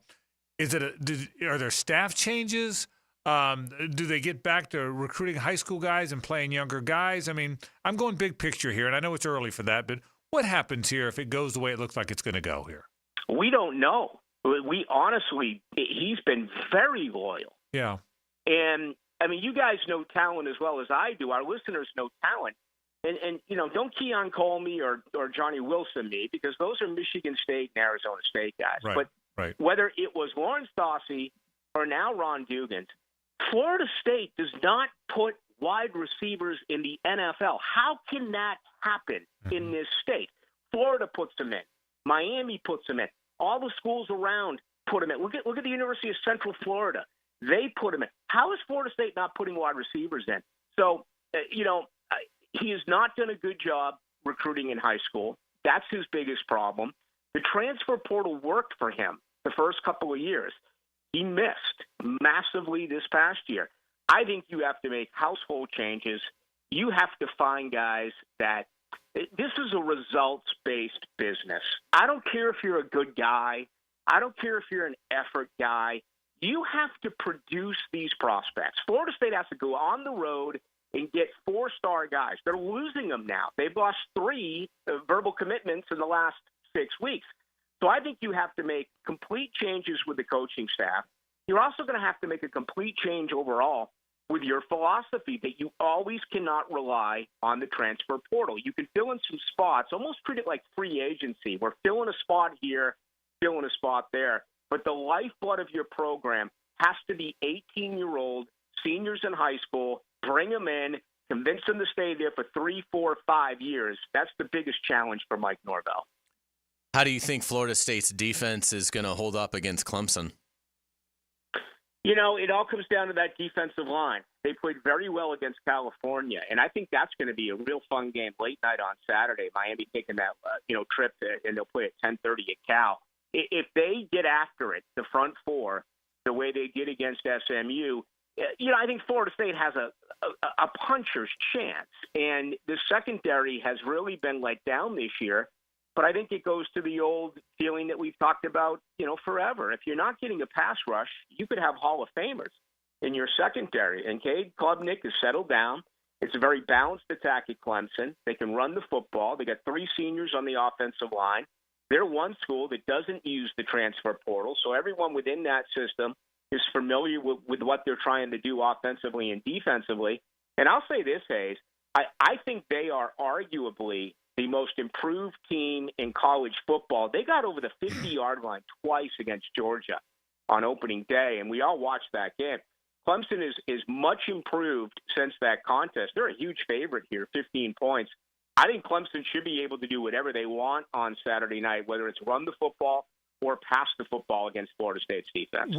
Are there staff changes? Do they get back to recruiting high school guys and playing younger guys? I mean, I'm going big picture here, and I know it's early for that, but what happens here if it goes the way it looks like it's going to go here? We don't know. We honestly, he's been very loyal. Yeah. And, I mean, you guys know talent as well as I do. Our listeners know talent. And don't Keon call me or Johnny Wilson me because those are Michigan State and Arizona State guys. Right. But Right. whether it was Lawrence Dawsey or now Ron Dugans, Florida State does not put wide receivers in the NFL. How can that happen in this state? Florida puts them in. Miami puts them in. All the schools around put them in. Look at the University of Central Florida. They put them in. How is Florida State not putting wide receivers in? So, he has not done a good job recruiting in high school. That's his biggest problem. The transfer portal worked for him the first couple of years. He missed massively this past year. I think you have to make household changes. You have to find guys that this is a results-based business. I don't care if you're a good guy. I don't care if you're an effort guy. You have to produce these prospects. Florida State has to go on the road and get 4-star guys. They're losing them now. They've lost 3 verbal commitments in the last 6 weeks. So I think you have to make complete changes with the coaching staff. You're also going to have to make a complete change overall with your philosophy that you always cannot rely on the transfer portal. You can fill in some spots, almost treat it like free agency. We're filling a spot here, filling a spot there. But the lifeblood of your program has to be 18-year-old seniors in high school. Bring them in, convince them to stay there for 3, 4, 5 years. That's the biggest challenge for Mike Norvell. How do you think Florida State's defense is going to hold up against Clemson? It all comes down to that defensive line. They played very well against California, and I think that's going to be a real fun game late night on Saturday. Miami taking that trip, and they'll play at 10:30 at Cal. If they get after it, the front four, the way they did against SMU, I think Florida State has a puncher's chance, and the secondary has really been let down this year. But I think it goes to the old feeling that we've talked about, forever. If you're not getting a pass rush, you could have Hall of Famers. in your secondary. And Cade Klubnik has settled down. It's a very balanced attack at Clemson. They can run the football. They got 3 seniors on the offensive line. They're one school that doesn't use the transfer portal, so everyone within that system is familiar with what they're trying to do offensively and defensively. And I'll say this, Hayes, I think they are arguably the most improved team in college football. They got over the 50-yard line twice against Georgia on opening day, and we all watched that game. Clemson is much improved since that contest. They're a huge favorite here, 15 points. I think Clemson should be able to do whatever they want on Saturday night, whether it's run the football or pass the football against Florida State's defense.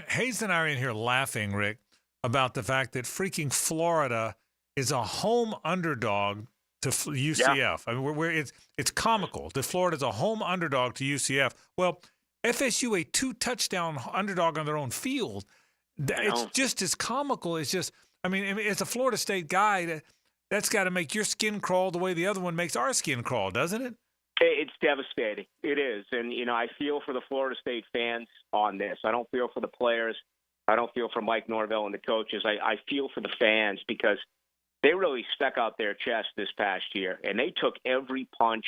Hayes and I are in here laughing, Rick, about the fact that freaking Florida is a home underdog to UCF. Yeah. I mean, it's comical that Florida's a home underdog to UCF. Well, FSU a 2-touchdown underdog on their own field. It's just as comical. It's just, I mean, as a Florida State guy, that's got to make your skin crawl the way the other one makes our skin crawl, doesn't it? It's devastating. It is. And, I feel for the Florida State fans on this. I don't feel for the players. I don't feel for Mike Norvell and the coaches. I feel for the fans because they really stuck out their chest this past year, and they took every punch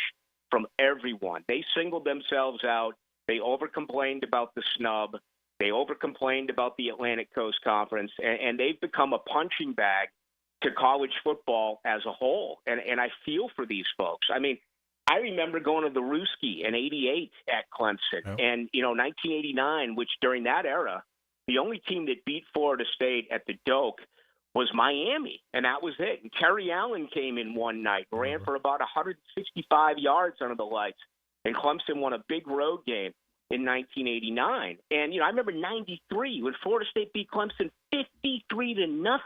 from everyone. They singled themselves out. They over-complained about the snub. They over-complained about the Atlantic Coast Conference, and they've become a punching bag to college football as a whole. And I feel for these folks. I mean, I remember going to the Ruski in '88 at Clemson, and 1989, which during that era, the only team that beat Florida State at the Doak was Miami, and that was it. And Terry Allen came in one night, ran for about 165 yards under the lights, and Clemson won a big road game in 1989. And, I remember 93 when Florida State beat Clemson 53-0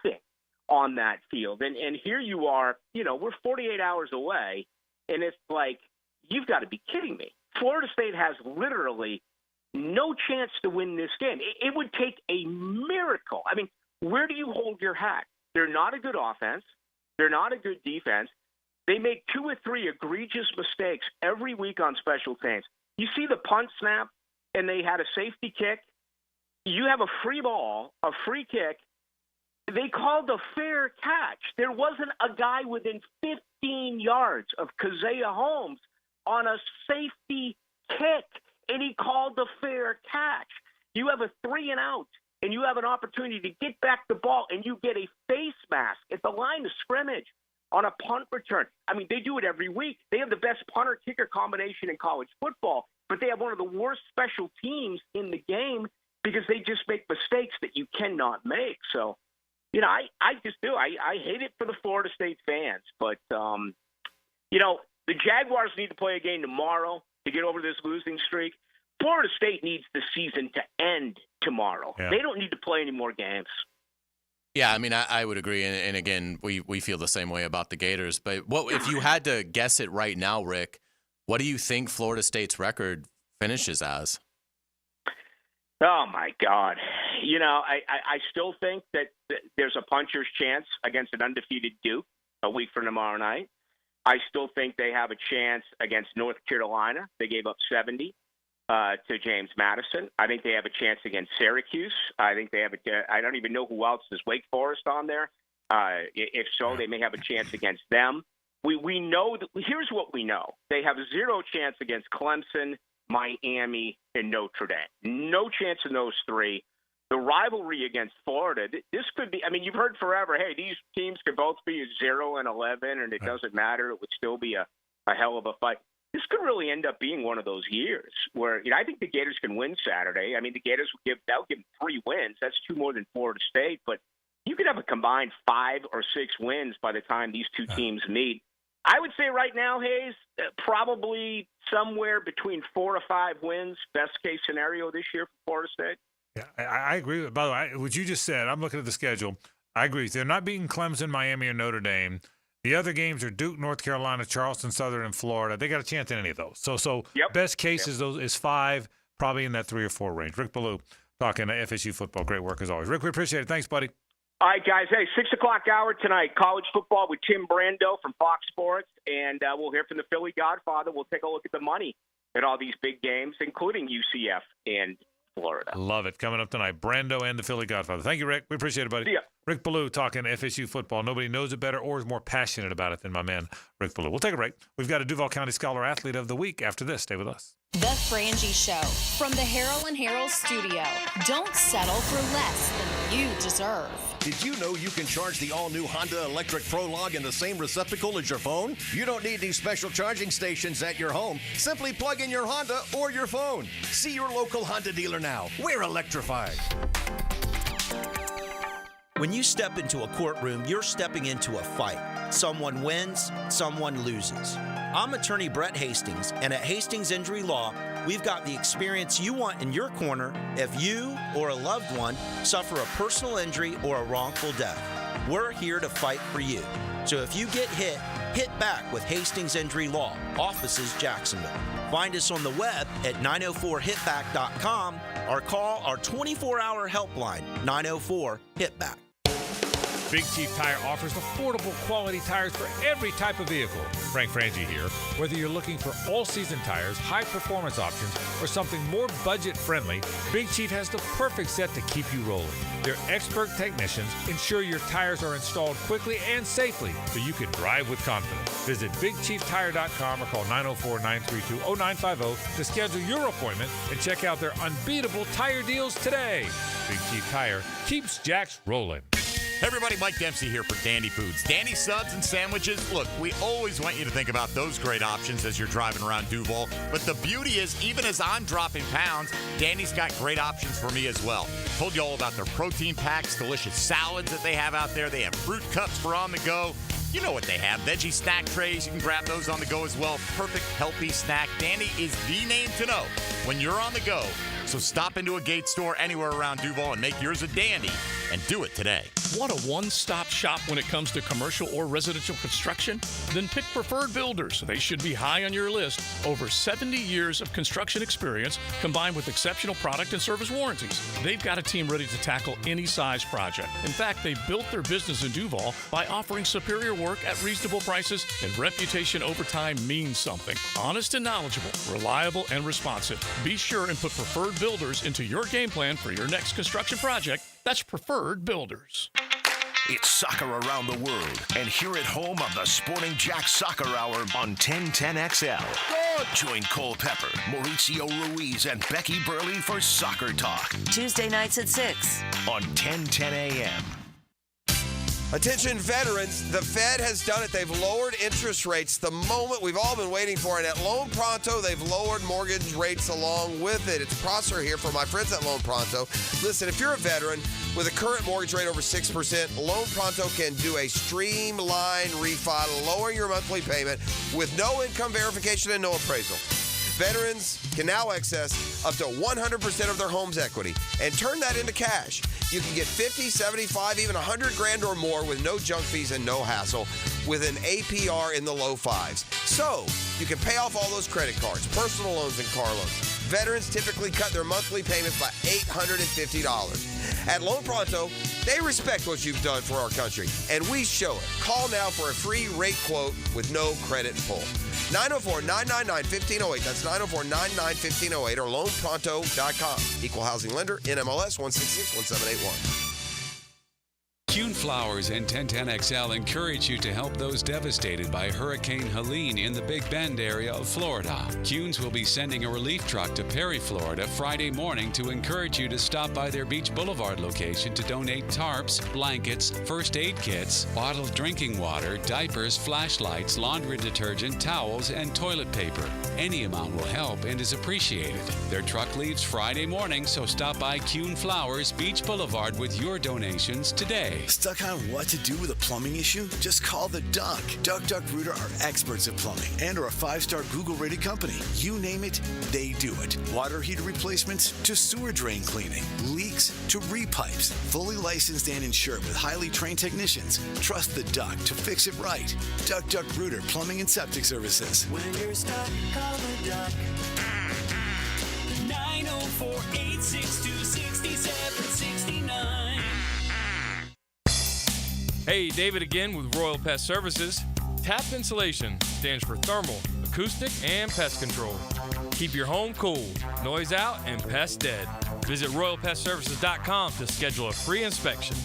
on that field. And here you are, we're 48 hours away, and it's like, you've got to be kidding me. Florida State has literally no chance to win this game. It would take a miracle. I mean, where do you hold your hat? They're not a good offense. They're not a good defense. They make 2 or 3 egregious mistakes every week on special teams. You see the punt snap, and they had a safety kick. You have a free ball, a free kick. They called a fair catch. There wasn't a guy within 15 yards of Keziah Holmes on a safety kick, and he called a fair catch. You have a 3-and-out, and you have an opportunity to get back the ball, and you get a face mask at the line of scrimmage on a punt return. I mean, they do it every week. They have the best punter-kicker combination in college football, but they have one of the worst special teams in the game because they just make mistakes that you cannot make. So, I just do. I hate it for the Florida State fans, but, the Jaguars need to play a game tomorrow to get over this losing streak. Florida State needs the season to end tomorrow. Yeah. They don't need to play any more games. Yeah, I mean, I would agree. And again, we feel the same way about the Gators. But what if you had to guess it right now, Rick, what do you think Florida State's record finishes as? Oh, my God. I still think that there's a puncher's chance against an undefeated Duke a week from tomorrow night. I still think they have a chance against North Carolina. They gave up 70 to James Madison. I think they have a chance against Syracuse. I think they have I don't even know who else is Wake Forest on there. If so, they may have a chance against them. We know that. Here's what we know. They have 0 chance against Clemson, Miami, and Notre Dame. No chance in those 3. The rivalry against Florida, this could be, you've heard forever, hey, these teams could both be 0-11, and it doesn't matter. It would still be a hell of a fight. This could really end up being one of those years where, I think the Gators can win Saturday. The Gators they'll give them 3 wins. That's 2 more than Florida State, but you could have a combined 5 or 6 wins by the time these 2 teams meet. I would say right now, Hayes, probably somewhere between 4 or 5 wins, best case scenario this year for Florida State. Yeah, I agree. By the way, what you just said, I'm looking at the schedule. I agree. They're not beating Clemson, Miami, or Notre Dame. The other games are Duke, North Carolina, Charleston, Southern, and Florida. They got a chance in any of those. So best case is 5, probably in that 3 or 4 range. Rick Ballou talking to FSU football. Great work as always. Rick, we appreciate it. Thanks, buddy. All right, guys. Hey, 6 o'clock hour tonight, college football with Tim Brando from Fox Sports, and we'll hear from the Philly Godfather. We'll take a look at the money at all these big games, including UCF and Florida. Love it. Coming up tonight, Brando and the Philly Godfather. Thank you, Rick. We appreciate it, buddy. See ya. Rick Ballou talking FSU football. Nobody knows it better or is more passionate about it than my man, Rick Ballou. We'll take a break. We've got a Duval County Scholar Athlete of the Week after this. Stay with us. The Frangie Show from the Harold and Harold studio. Don't settle for less than you deserve. Did you know you can charge the all-new Honda Electric Prologue in the same receptacle as your phone? You don't need these special charging stations at your home. Simply plug in your Honda or your phone. See your local Honda dealer now. We're electrified. When you step into a courtroom, you're stepping into a fight. Someone wins, someone loses. I'm attorney Brett Hastings, and at Hastings Injury Law, we've got the experience you want in your corner if you or a loved one suffer a personal injury or a wrongful death. We're here to fight for you. So if you get hit, hit back with Hastings Injury Law, offices Jacksonville. Find us on the web at 904hitback.com or call our 24-hour helpline, 904-HITBACK. Big Chief Tire offers affordable quality tires for every type of vehicle. Frank Frangie here. Whether you're looking for all-season tires, high-performance options, or something more budget-friendly, Big Chief has the perfect set to keep you rolling. Their expert technicians ensure your tires are installed quickly and safely so you can drive with confidence. Visit BigChiefTire.com or call 904-932-0950 to schedule your appointment and check out their unbeatable tire deals today. Big Chief Tire keeps Jacks rolling. Hey everybody, Mike Dempsey here for Dandy Foods. Dandy subs and sandwiches. Look, we always want you to think about those great options as you're driving around Duval. But the beauty is, even as I'm dropping pounds, Dandy's got great options for me as well. Told you all about their protein packs, delicious salads that they have out there. They have fruit cups for on the go. You know what they have. Veggie snack trays. You can grab those on the go as well. Perfect, healthy snack. Dandy is the name to know when you're on the go. So stop into a Gate store anywhere around Duval and make yours a Dandy, and do it today. Want a one-stop shop when it comes to commercial or residential construction? Then pick Preferred Builders. They should be high on your list. Over 70 years of construction experience combined with exceptional product and service warranties. They've got a team ready to tackle any size project. In fact, they've built their business in Duval by offering superior work at reasonable prices, and reputation over time means something. Honest and knowledgeable, reliable and responsive. Be sure and put Preferred Builders into your game plan for your next construction project. That's Preferred Builders. It's soccer around the world, and here at home on the Sporting Jack Soccer Hour on 1010XL. Join Cole Pepper, Mauricio Ruiz, and Becky Burley for Soccer Talk. Tuesday nights at 6 on 1010 AM. Attention veterans, the Fed has done it. They've lowered interest rates, the moment we've all been waiting for. And at Loan Pronto, they've lowered mortgage rates along with it. It's Prosser here for my friends at Loan Pronto. Listen, if you're a veteran with a current mortgage rate over 6%, Loan Pronto can do a streamlined refi, lowering your monthly payment with no income verification and no appraisal. Veterans can now access up to 100% of their home's equity and turn that into cash. You can get 50, 75, even 100 grand or more with no junk fees and no hassle with an APR in the low fives. So you can pay off all those credit cards, personal loans, and car loans. Veterans typically cut their monthly payments by $850. At Loan Pronto, they respect what you've done for our country, and we show it. Call now for a free rate quote with no credit pull. 904-999-1508. That's 904-999-1508 or loanpronto.com. Equal housing lender, NMLS 1661781. Kuhn Flowers and 1010XL encourage you to help those devastated by Hurricane Helene in the Big Bend area of Florida. Kuhn's will be sending a relief truck to Perry, Florida Friday morning to encourage you to stop by their Beach Boulevard location to donate tarps, blankets, first aid kits, bottled drinking water, diapers, flashlights, laundry detergent, towels, and toilet paper. Any amount will help and is appreciated. Their truck leaves Friday morning, so stop by Kuhn Flowers, Beach Boulevard with your donations today. Stuck on what to do with a plumbing issue? Just call the Duck. Duck Rooter are experts at plumbing and are a 5-star Google-rated company. You name it, they do it. Water heater replacements to sewer drain cleaning, leaks to repipes. Fully licensed and insured with highly trained technicians. Trust the Duck to fix it right. Duck Rooter Plumbing and Septic Services. When you're stuck, call the Duck. 904-862-6769. Hey, David again with Royal Pest Services. TAP Insulation stands for thermal, acoustic and pest control. Keep your home cool, noise out, and pest dead. Visit RoyalPestServices.com to schedule a free inspection.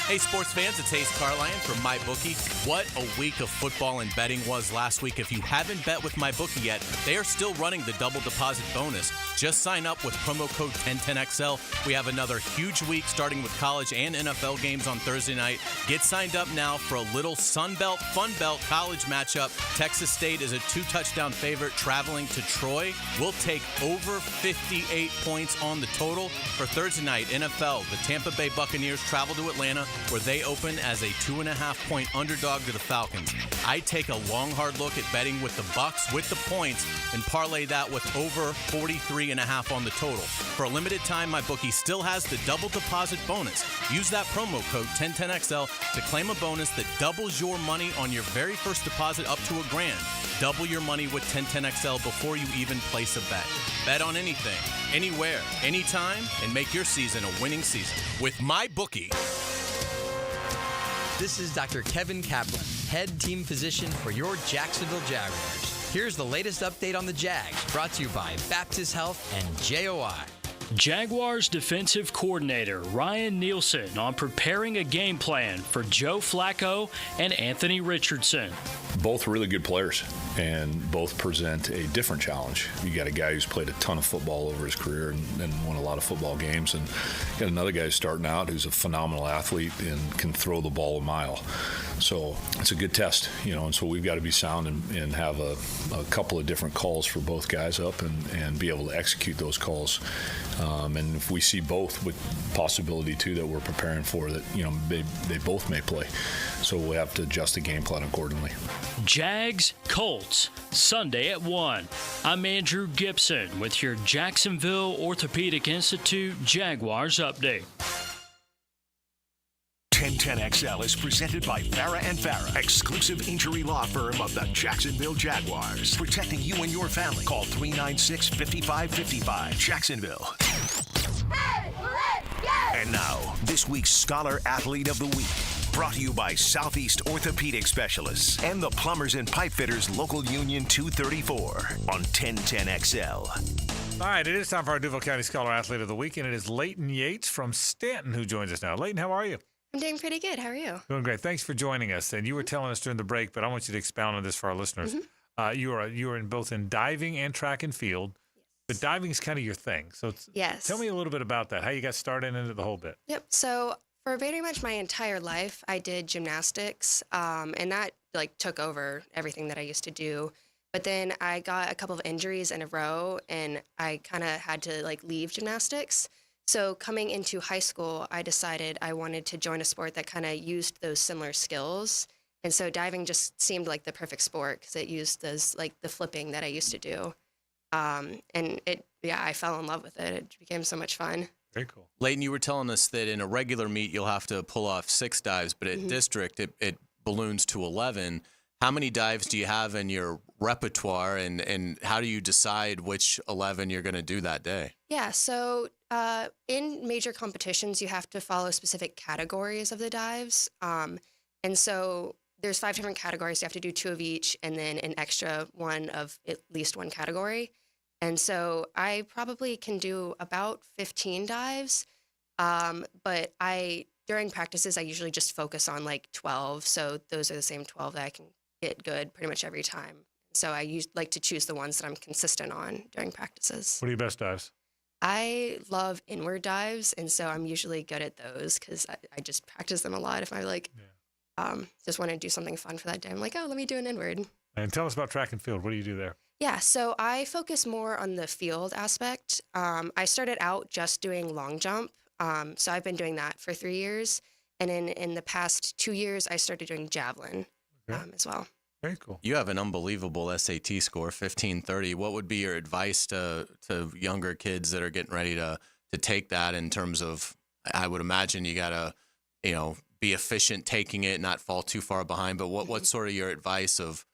Hey, sports fans, it's Hays Carlyon from MyBookie. What a week of football and betting was last week. If you haven't bet with MyBookie yet, they are still running the double deposit bonus. Just sign up with promo code 1010XL. We have another huge week starting with college and NFL games on Thursday night. Get signed up now for a little Sun Belt, Fun Belt college matchup. Texas State is a 2-touchdown favorite traveling to Troy. We'll take over 58 points on the total. For Thursday night, NFL, the Tampa Bay Buccaneers travel to Atlanta, where they open as a 2.5-point underdog to the Falcons. I take a long, hard look at betting with the Bucs with the points and parlay that with over 43.5 on the total. For a limited time, MyBookie still has the double deposit bonus. Use that promo code 1010XL to claim a bonus that doubles your money on your very first deposit up to $1,000. Double your money with 1010XL before you even place a bet. Bet on anything, anywhere, anytime, and make your season a winning season with MyBookie. This is Dr. Kevin Kaplan, head team physician for your Jacksonville Jaguars. Here's the latest update on the Jags, brought to you by Baptist Health and JOI. Jaguars defensive coordinator Ryan Nielsen on preparing a game plan for Joe Flacco and Anthony Richardson. Both really good players, and both present a different challenge. You got a guy who's played a ton of football over his career and won a lot of football games, and you got another guy who's starting out who's a phenomenal athlete and can throw the ball a mile. So it's a good test, and so we've got to be sound and have a couple of different calls for both guys up and be able to execute those calls. And if we see both, with possibility too that we're preparing for, that they both may play, so we'll have to adjust the game plan accordingly. Jags Colts Sunday at 1. I'm Andrew Gibson with your Jacksonville Orthopedic Institute Jaguars update. 1010XL is presented by Farah & Farah, exclusive injury law firm of the Jacksonville Jaguars. Protecting you and your family. Call 396-5555. Jacksonville. And now, this week's Scholar Athlete of the Week. Brought to you by Southeast Orthopedic Specialists and the Plumbers and Pipe Fitters Local Union 234 on 1010XL. All right, it is time for our Duval County Scholar Athlete of the Week, and it is Leighton Yates from Stanton who joins us now. Leighton, how are you? I'm doing pretty good. How are you? Doing great. Thanks for joining us. And you were telling us during the break, but I want you to expound on this for our listeners. You are both in diving and track and field, but diving is kind of your thing. So tell me a little bit about that, how you got started into the whole bit. Yep. So for pretty much my entire life, I did gymnastics, and that took over everything that I used to do. But then I got a couple of injuries in a row, and I kind of had to leave gymnastics. So coming into high school, I decided I wanted to join a sport that kind of used those similar skills. And so diving just seemed like the perfect sport because it used those, the flipping that I used to do. And I fell in love with it. It became so much fun. Very cool. Leighton, you were telling us that in a regular meet, you'll have to pull off 6 dives, but at district, it balloons to 11. How many dives do you have in your repertoire, and how do you decide which 11 you're going to do that day? Yeah, so in major competitions, you have to follow specific categories of the dives. And so there's 5 different categories. You have to do 2 of each, and then an extra one of at least one category. And so I probably can do about 15 dives, but during practices, I usually just focus on 12. So those are the same 12 that I can get good pretty much every time. So I like to choose the ones that I'm consistent on during practices. What are your best dives? I love inward dives, and so I'm usually good at those because I just practice them a lot. If I just want to do something fun for that day, I'm like, oh, let me do an inward. And tell us about track and field. What do you do there? Yeah, so I focus more on the field aspect. I started out just doing long jump, so I've been doing that for 3 years. And in the past 2 years, I started doing javelin as well. Very cool. You have an unbelievable SAT score, 1530. What would be your advice to younger kids that are getting ready to take that in terms of, I would imagine you got to, be efficient taking it, not fall too far behind. But what's sort of your advice of,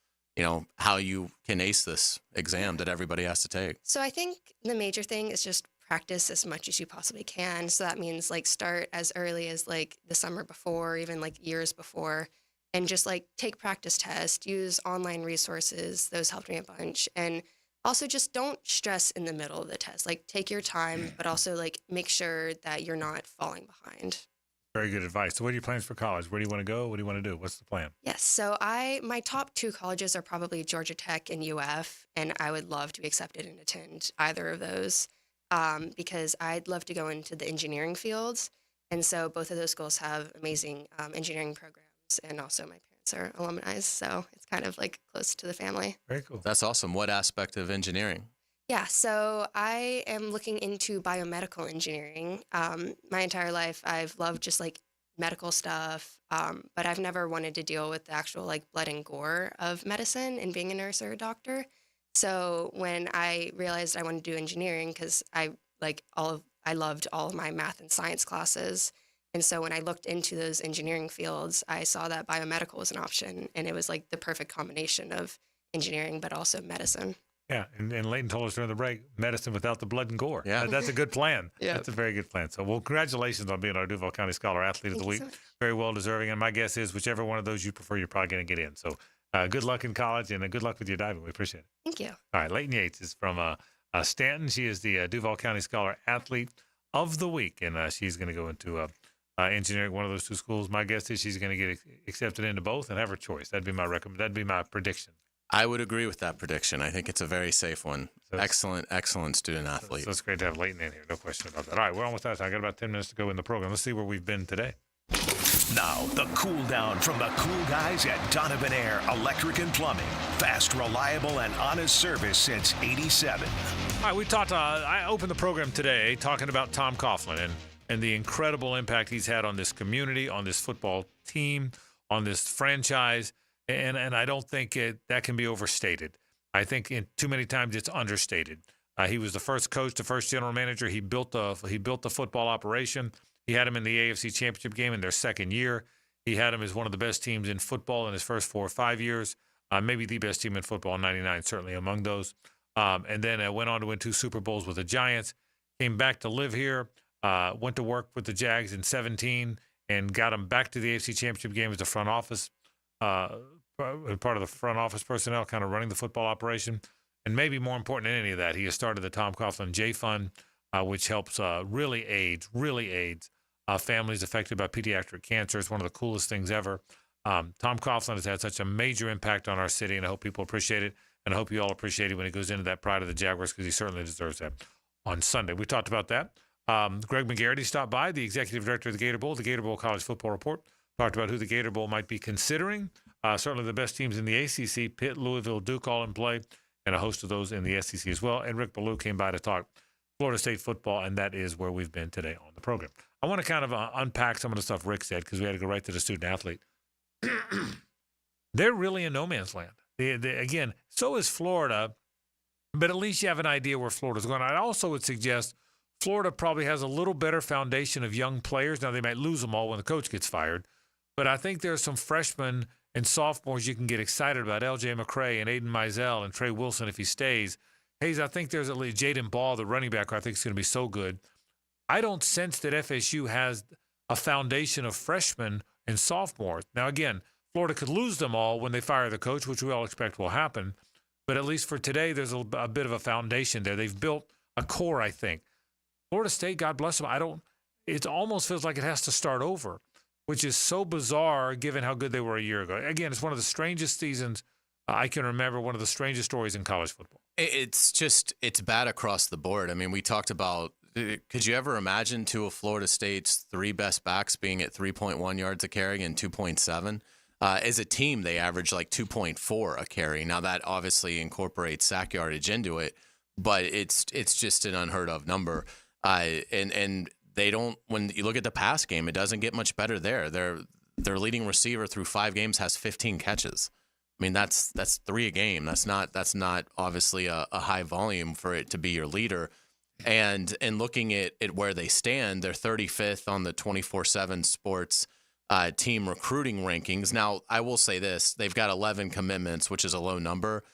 how you can ace this exam that everybody has to take? So I think the major thing is just practice as much as you possibly can. So that means start as early as the summer before, even years before. and just like take practice tests, use online resources. Those helped me a bunch. And also just don't stress in the middle of the test. Like take your time, but also like make sure that you're not falling behind. Very good advice. So what are your plans for college? Where do you want to go? What do you want to do? What's the plan? Yes. So my top 2 colleges are probably Georgia Tech and UF, and I would love to be accepted and attend either of those because I'd love to go into the engineering fields. And so both of those schools have amazing engineering programs, and also my parents are alumni, so it's kind of like close to the family. Very cool. That's awesome. What aspect of engineering? Yeah, so I am looking into biomedical engineering. My entire life, I've loved just like medical stuff, but I've never wanted to deal with the actual like blood and gore of medicine and being a nurse or a doctor. So when I realized I wanted to do engineering, because I loved all of my math and science classes. And so when I looked into those engineering fields, I saw that biomedical was an option, and it was like the perfect combination of engineering, but also medicine. Yeah, and Leighton told us during the break, medicine without the blood and gore. Yeah. That's a good plan. Yeah. That's a very good plan. So, well, congratulations on being our Duval County Scholar Athlete of the Thank you Week. so much. Very well deserving. And my guess is whichever one of those you prefer, you're probably going to get in. So good luck in college, and good luck with your diving. We appreciate it. Thank you. All right, Leighton Yates is from Stanton. She is the Duval County Scholar Athlete of the Week, and she's going to go into engineering, one of those 2 schools. My guess is she's going to get accepted into both and have her choice. That'd be my prediction. I would agree with that prediction. I think it's a very safe one. So Excellent student athlete. So it's great to have Leighton in here. No question about that. All right, we're almost out of time. I got about 10 minutes to go in the program. Let's see where we've been today. Now, the cool down from the cool guys at Donovan Air Electric and Plumbing. Fast, reliable, and honest service since '87. All right, we talked. I opened the program today talking about Tom Coughlin and the incredible impact he's had on this community, on this football team, on this franchise. And I don't think that can be overstated. I think too many times it's understated. He was the first coach, the first general manager. He built the football operation. He had him in the AFC Championship game in their second year. He had him as one of the best teams in football in his first 4 or 5 years, maybe the best team in football in '99, certainly among those. And then went on to win 2 Super Bowls with the Giants, came back to live here, went to work with the Jags in 2017, and got him back to the AFC Championship game as the front office part of the front office personnel, kind of running the football operation. And maybe more important than any of that, he has started the Tom Coughlin J Fund, which helps really aids families affected by pediatric cancer. It's one of the coolest things ever. Tom Coughlin has had such a major impact on our city, and I hope people appreciate it. And I hope you all appreciate it when he goes into that pride of the Jaguars, because he certainly deserves that. On Sunday, we talked about that. Greg McGarity stopped by, the executive director of the Gator Bowl College Football Report. Talked about who the Gator Bowl might be considering. Certainly the best teams in the ACC, Pitt, Louisville, Duke, all in play, and a host of those in the SEC as well. And Rick Ballou came by to talk Florida State football, and that is where we've been today on the program. I want to kind of unpack some of the stuff Rick said, because we had to go right to the student athlete. They're really in no man's land. Again, so is Florida, but at least you have an idea where Florida's going. I also would suggest Florida probably has a little better foundation of young players. Now, they might lose them all when the coach gets fired, but I think there's some freshmen and sophomores you can get excited about. L.J. McCray and Aiden Mizell and Trey Wilson if he stays. Hayes, I think there's at least Jaden Ball, the running back, I think is going to be so good. I don't sense that FSU has a foundation of freshmen and sophomores. Now, again, Florida could lose them all when they fire the coach, which we all expect will happen. But at least for today, there's a bit of a foundation there. They've built a core, I think. Florida State, God bless them, it almost feels like it has to start over, which is so bizarre given how good they were a year ago. Again, it's one of the strangest seasons I can remember, one of the strangest stories in college football. It's bad across the board. I mean, we talked about, could you ever imagine 2 of Florida State's 3 best backs being at 3.1 yards a carry and 2.7? As a team, they average like 2.4 a carry. Now, that obviously incorporates sack yardage into it, but it's just an unheard of number. And they don't, when you look at the pass game, it doesn't get much better there. Their leading receiver through 5 games has 15 catches. I mean, that's 3 a game. That's not obviously a high volume for it to be your leader. And looking at where they stand, they're 35th on the 24/7 Sports team recruiting rankings. Now, I will say this: they've got 11 commitments, which is a low number.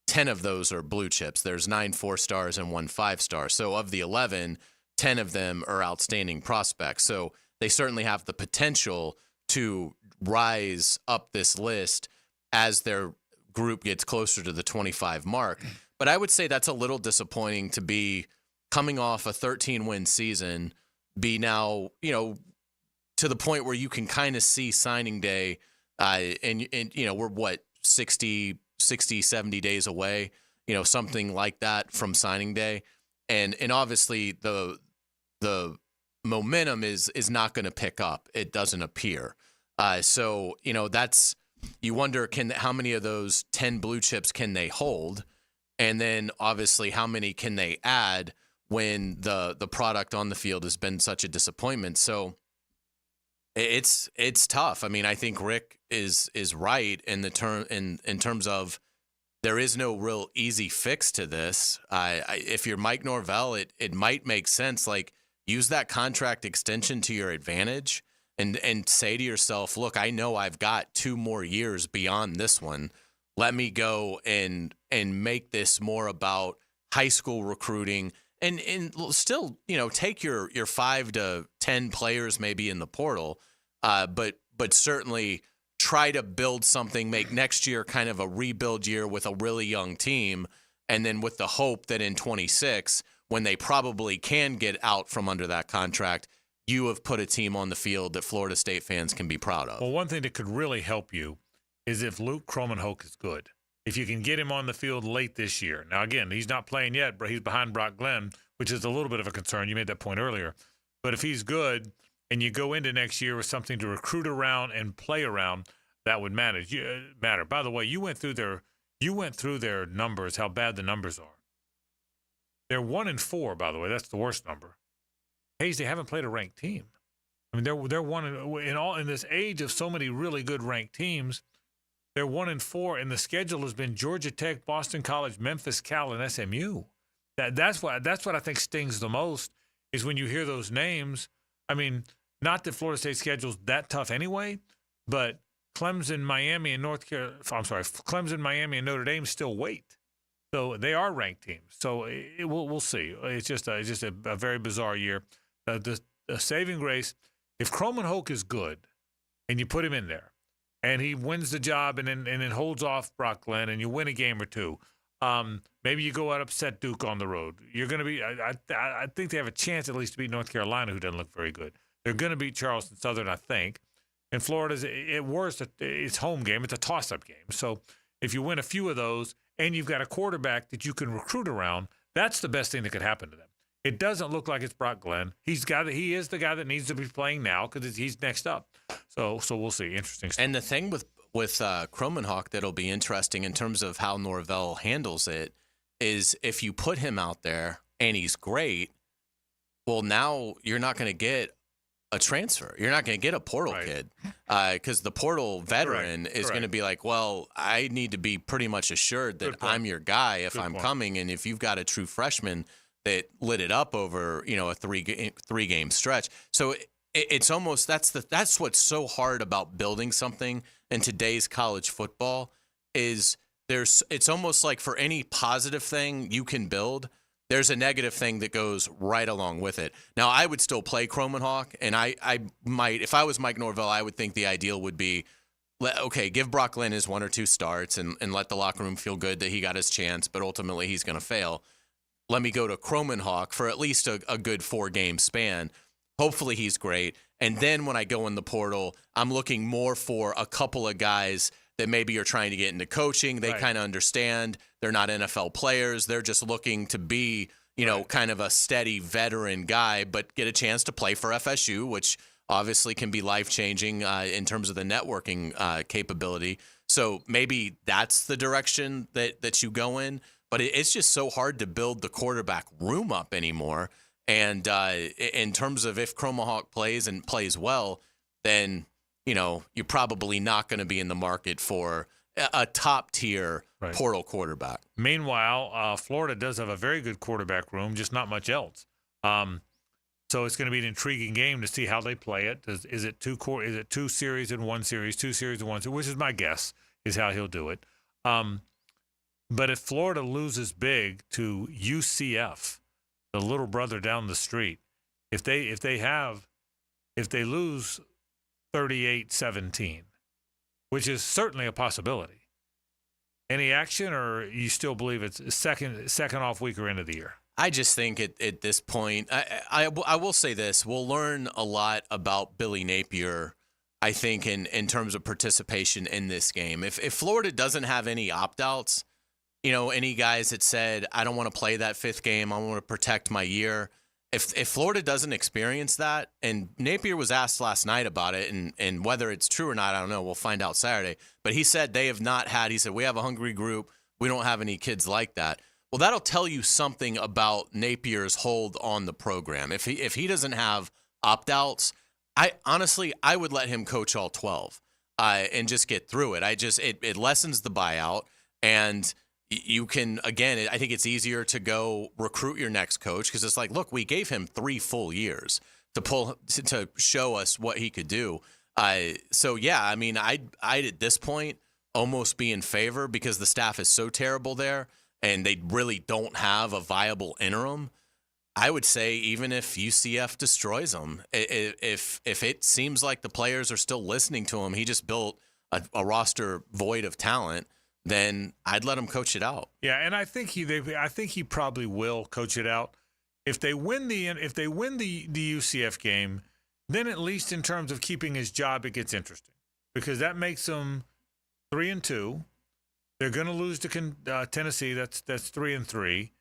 10 of those are blue chips. There's 9 4-stars and 1 5-star. So of the 11, 10 of them are outstanding prospects. So they certainly have the potential to rise up this list as their group gets closer to the 25 mark. But I would say that's a little disappointing to be coming off a 13-win season, be now, to the point where you can kind of see signing day, and we're what, 60, 70 days away, something like that from signing day. And obviously the momentum is not going to pick up. It doesn't appear. So, that's, you wonder, how many of those 10 blue chips can they hold? And then obviously how many can they add when the product on the field has been such a disappointment? So it's tough. I mean, I think Rick is right in terms of there is no real easy fix to this. If you're Mike Norvell, it might make sense. Like, use that contract extension to your advantage and say to yourself, look, I know I've got 2 more years beyond this one. Let me go and make this more about high school recruiting and still, take your 5 to 10 players maybe in the portal, but certainly try to build something, make next year kind of a rebuild year with a really young team, and then with the hope that in 26, when they probably can get out from under that contract, you have put a team on the field that Florida State fans can be proud of. Well, one thing that could really help you is if Luke Kromenhoek is good. If you can get him on the field late this year. Now, again, he's not playing yet, but he's behind Brock Glenn, which is a little bit of a concern. You made that point earlier. But if he's good and you go into next year with something to recruit around and play around, that would matter. By the way, you went through their numbers, how bad the numbers are. They're 1-4, by the way. That's the worst number. Hays, they haven't played a ranked team. I mean, they're in this age of so many really good ranked teams. They're 1-4, and the schedule has been Georgia Tech, Boston College, Memphis, Cal, and SMU. That's what I think stings the most is when you hear those names. I mean, not that Florida State's schedule's that tough anyway, but Clemson, Miami, and Clemson, Miami, and Notre Dame still wait. So they are ranked teams. So we'll see. It's just a very bizarre year. The saving grace, if Kromenhoek is good, and you put him in there, and he wins the job and then holds off Brock Glenn, and you win a game or two. Maybe you go out upset Duke on the road. You're going to be. I think they have a chance at least to beat North Carolina, who doesn't look very good. They're going to beat Charleston Southern, I think. And Florida's at worst, it's home game. It's a toss-up game. So if you win a few of those, and you've got a quarterback that you can recruit around, that's the best thing that could happen to them. It doesn't look like it's Brock Glenn. He is the guy that needs to be playing now because he's next up. So we'll see. Interesting stuff. And the thing with Kromenhoek that'll be interesting in terms of how Norvell handles it is if you put him out there and he's great, well, now you're not going to get a transfer. You're not going to get a portal kid because the portal veteran is going to be like, well, I need to be pretty much assured that I'm your guy if I'm coming. And if you've got a true freshman that lit it up over, a three game stretch. So it's almost that's what's so hard about building something in today's college football is it's almost like for any positive thing you can build, there's a negative thing that goes right along with it. Now, I would still play Kromenhoek, and I might, if I was Mike Norvell, I would think the ideal would be, give Brock Glenn his 1 or 2 starts and let the locker room feel good that he got his chance, but ultimately he's going to fail. Let me go to Kromenhoek for at least a good 4-game span. Hopefully he's great. And then when I go in the portal, I'm looking more for a couple of guys that maybe are trying to get into coaching. They kind of understand they're not NFL players. They're just looking to be, kind of a steady veteran guy, but get a chance to play for FSU, which obviously can be life-changing in terms of the networking capability. So maybe that's the direction that you go in. But it's just so hard to build the quarterback room up anymore. And in terms of if Kromenhoek plays and plays well, then, you're probably not going to be in the market for a top-tier portal quarterback. Meanwhile, Florida does have a very good quarterback room, just not much else. So it's going to be an intriguing game to see how they play it. Is it 2 series in 1 series, 2 series in 1 series, which is my guess is how he'll do it. But if Florida loses big to UCF, the little brother down the street, if they lose 38-17, which is certainly a possibility. Any action, or you still believe it's second off week or end of the year? I just think at this point, I will say this: we'll learn a lot about Billy Napier. I think in terms of participation in this game. If Florida doesn't have any opt-outs, any guys that said, I don't want to play that fifth game, I want to protect my year. If Florida doesn't experience that, and Napier was asked last night about it, and whether it's true or not, I don't know. We'll find out Saturday. But he said they have not had, he said, we have a hungry group. We don't have any kids like that. Well, that'll tell you something about Napier's hold on the program. If he doesn't have opt-outs, I would let him coach all 12 and just get through it. It lessens the buyout, and you can, again, I think it's easier to go recruit your next coach because it's like, look, we gave him 3 full years to show us what he could do. So yeah, I mean, I'd at this point almost be in favor because the staff is so terrible there and they really don't have a viable interim. I would say even if UCF destroys him, if it seems like the players are still listening to him, he just built a roster void of talent, then I'd let him coach it out. Yeah, and I think he probably will coach it out. If they win the UCF game, then at least in terms of keeping his job, it gets interesting because that makes them 3-2. They're going to lose to Tennessee. That's 3-3.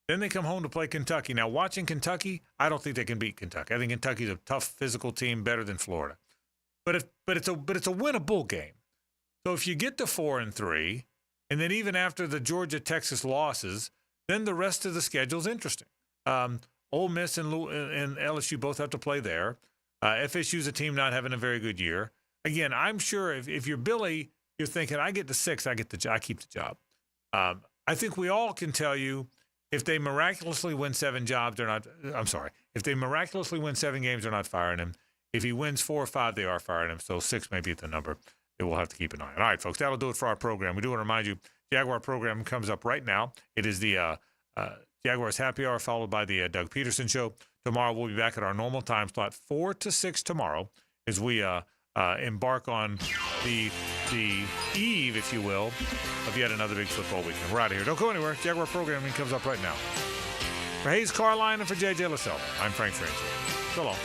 Then they come home to play Kentucky. Now, watching Kentucky, I don't think they can beat Kentucky. I think Kentucky's a tough physical team, better than Florida. But it's a winnable game. So if you get to 4-3, and then even after the Georgia-Texas losses, then the rest of the schedule's interesting. Ole Miss and LSU both have to play there. FSU's a team not having a very good year. Again, I'm sure if you're Billy, you're thinking, I get to 6, I keep the job. I think we all can tell you if they miraculously win 7 jobs, they're not. I'm sorry. If they miraculously win 7 games, they're not firing him. If he wins 4 or 5, they are firing him. So 6 may be the number that we'll have to keep an eye on. All right, folks, that'll do it for our program. We do want to remind you, Jaguar program comes up right now. It is the Jaguars Happy Hour, followed by the Doug Peterson Show. Tomorrow we'll be back at our normal time slot, 4 to 6 tomorrow, as we embark on the eve, if you will, of yet another big football weekend. We're out of here. Don't go anywhere. Jaguar programming comes up right now. For Hays Carlyon and for JJ LaSalle, I'm Frank Frangie. So long.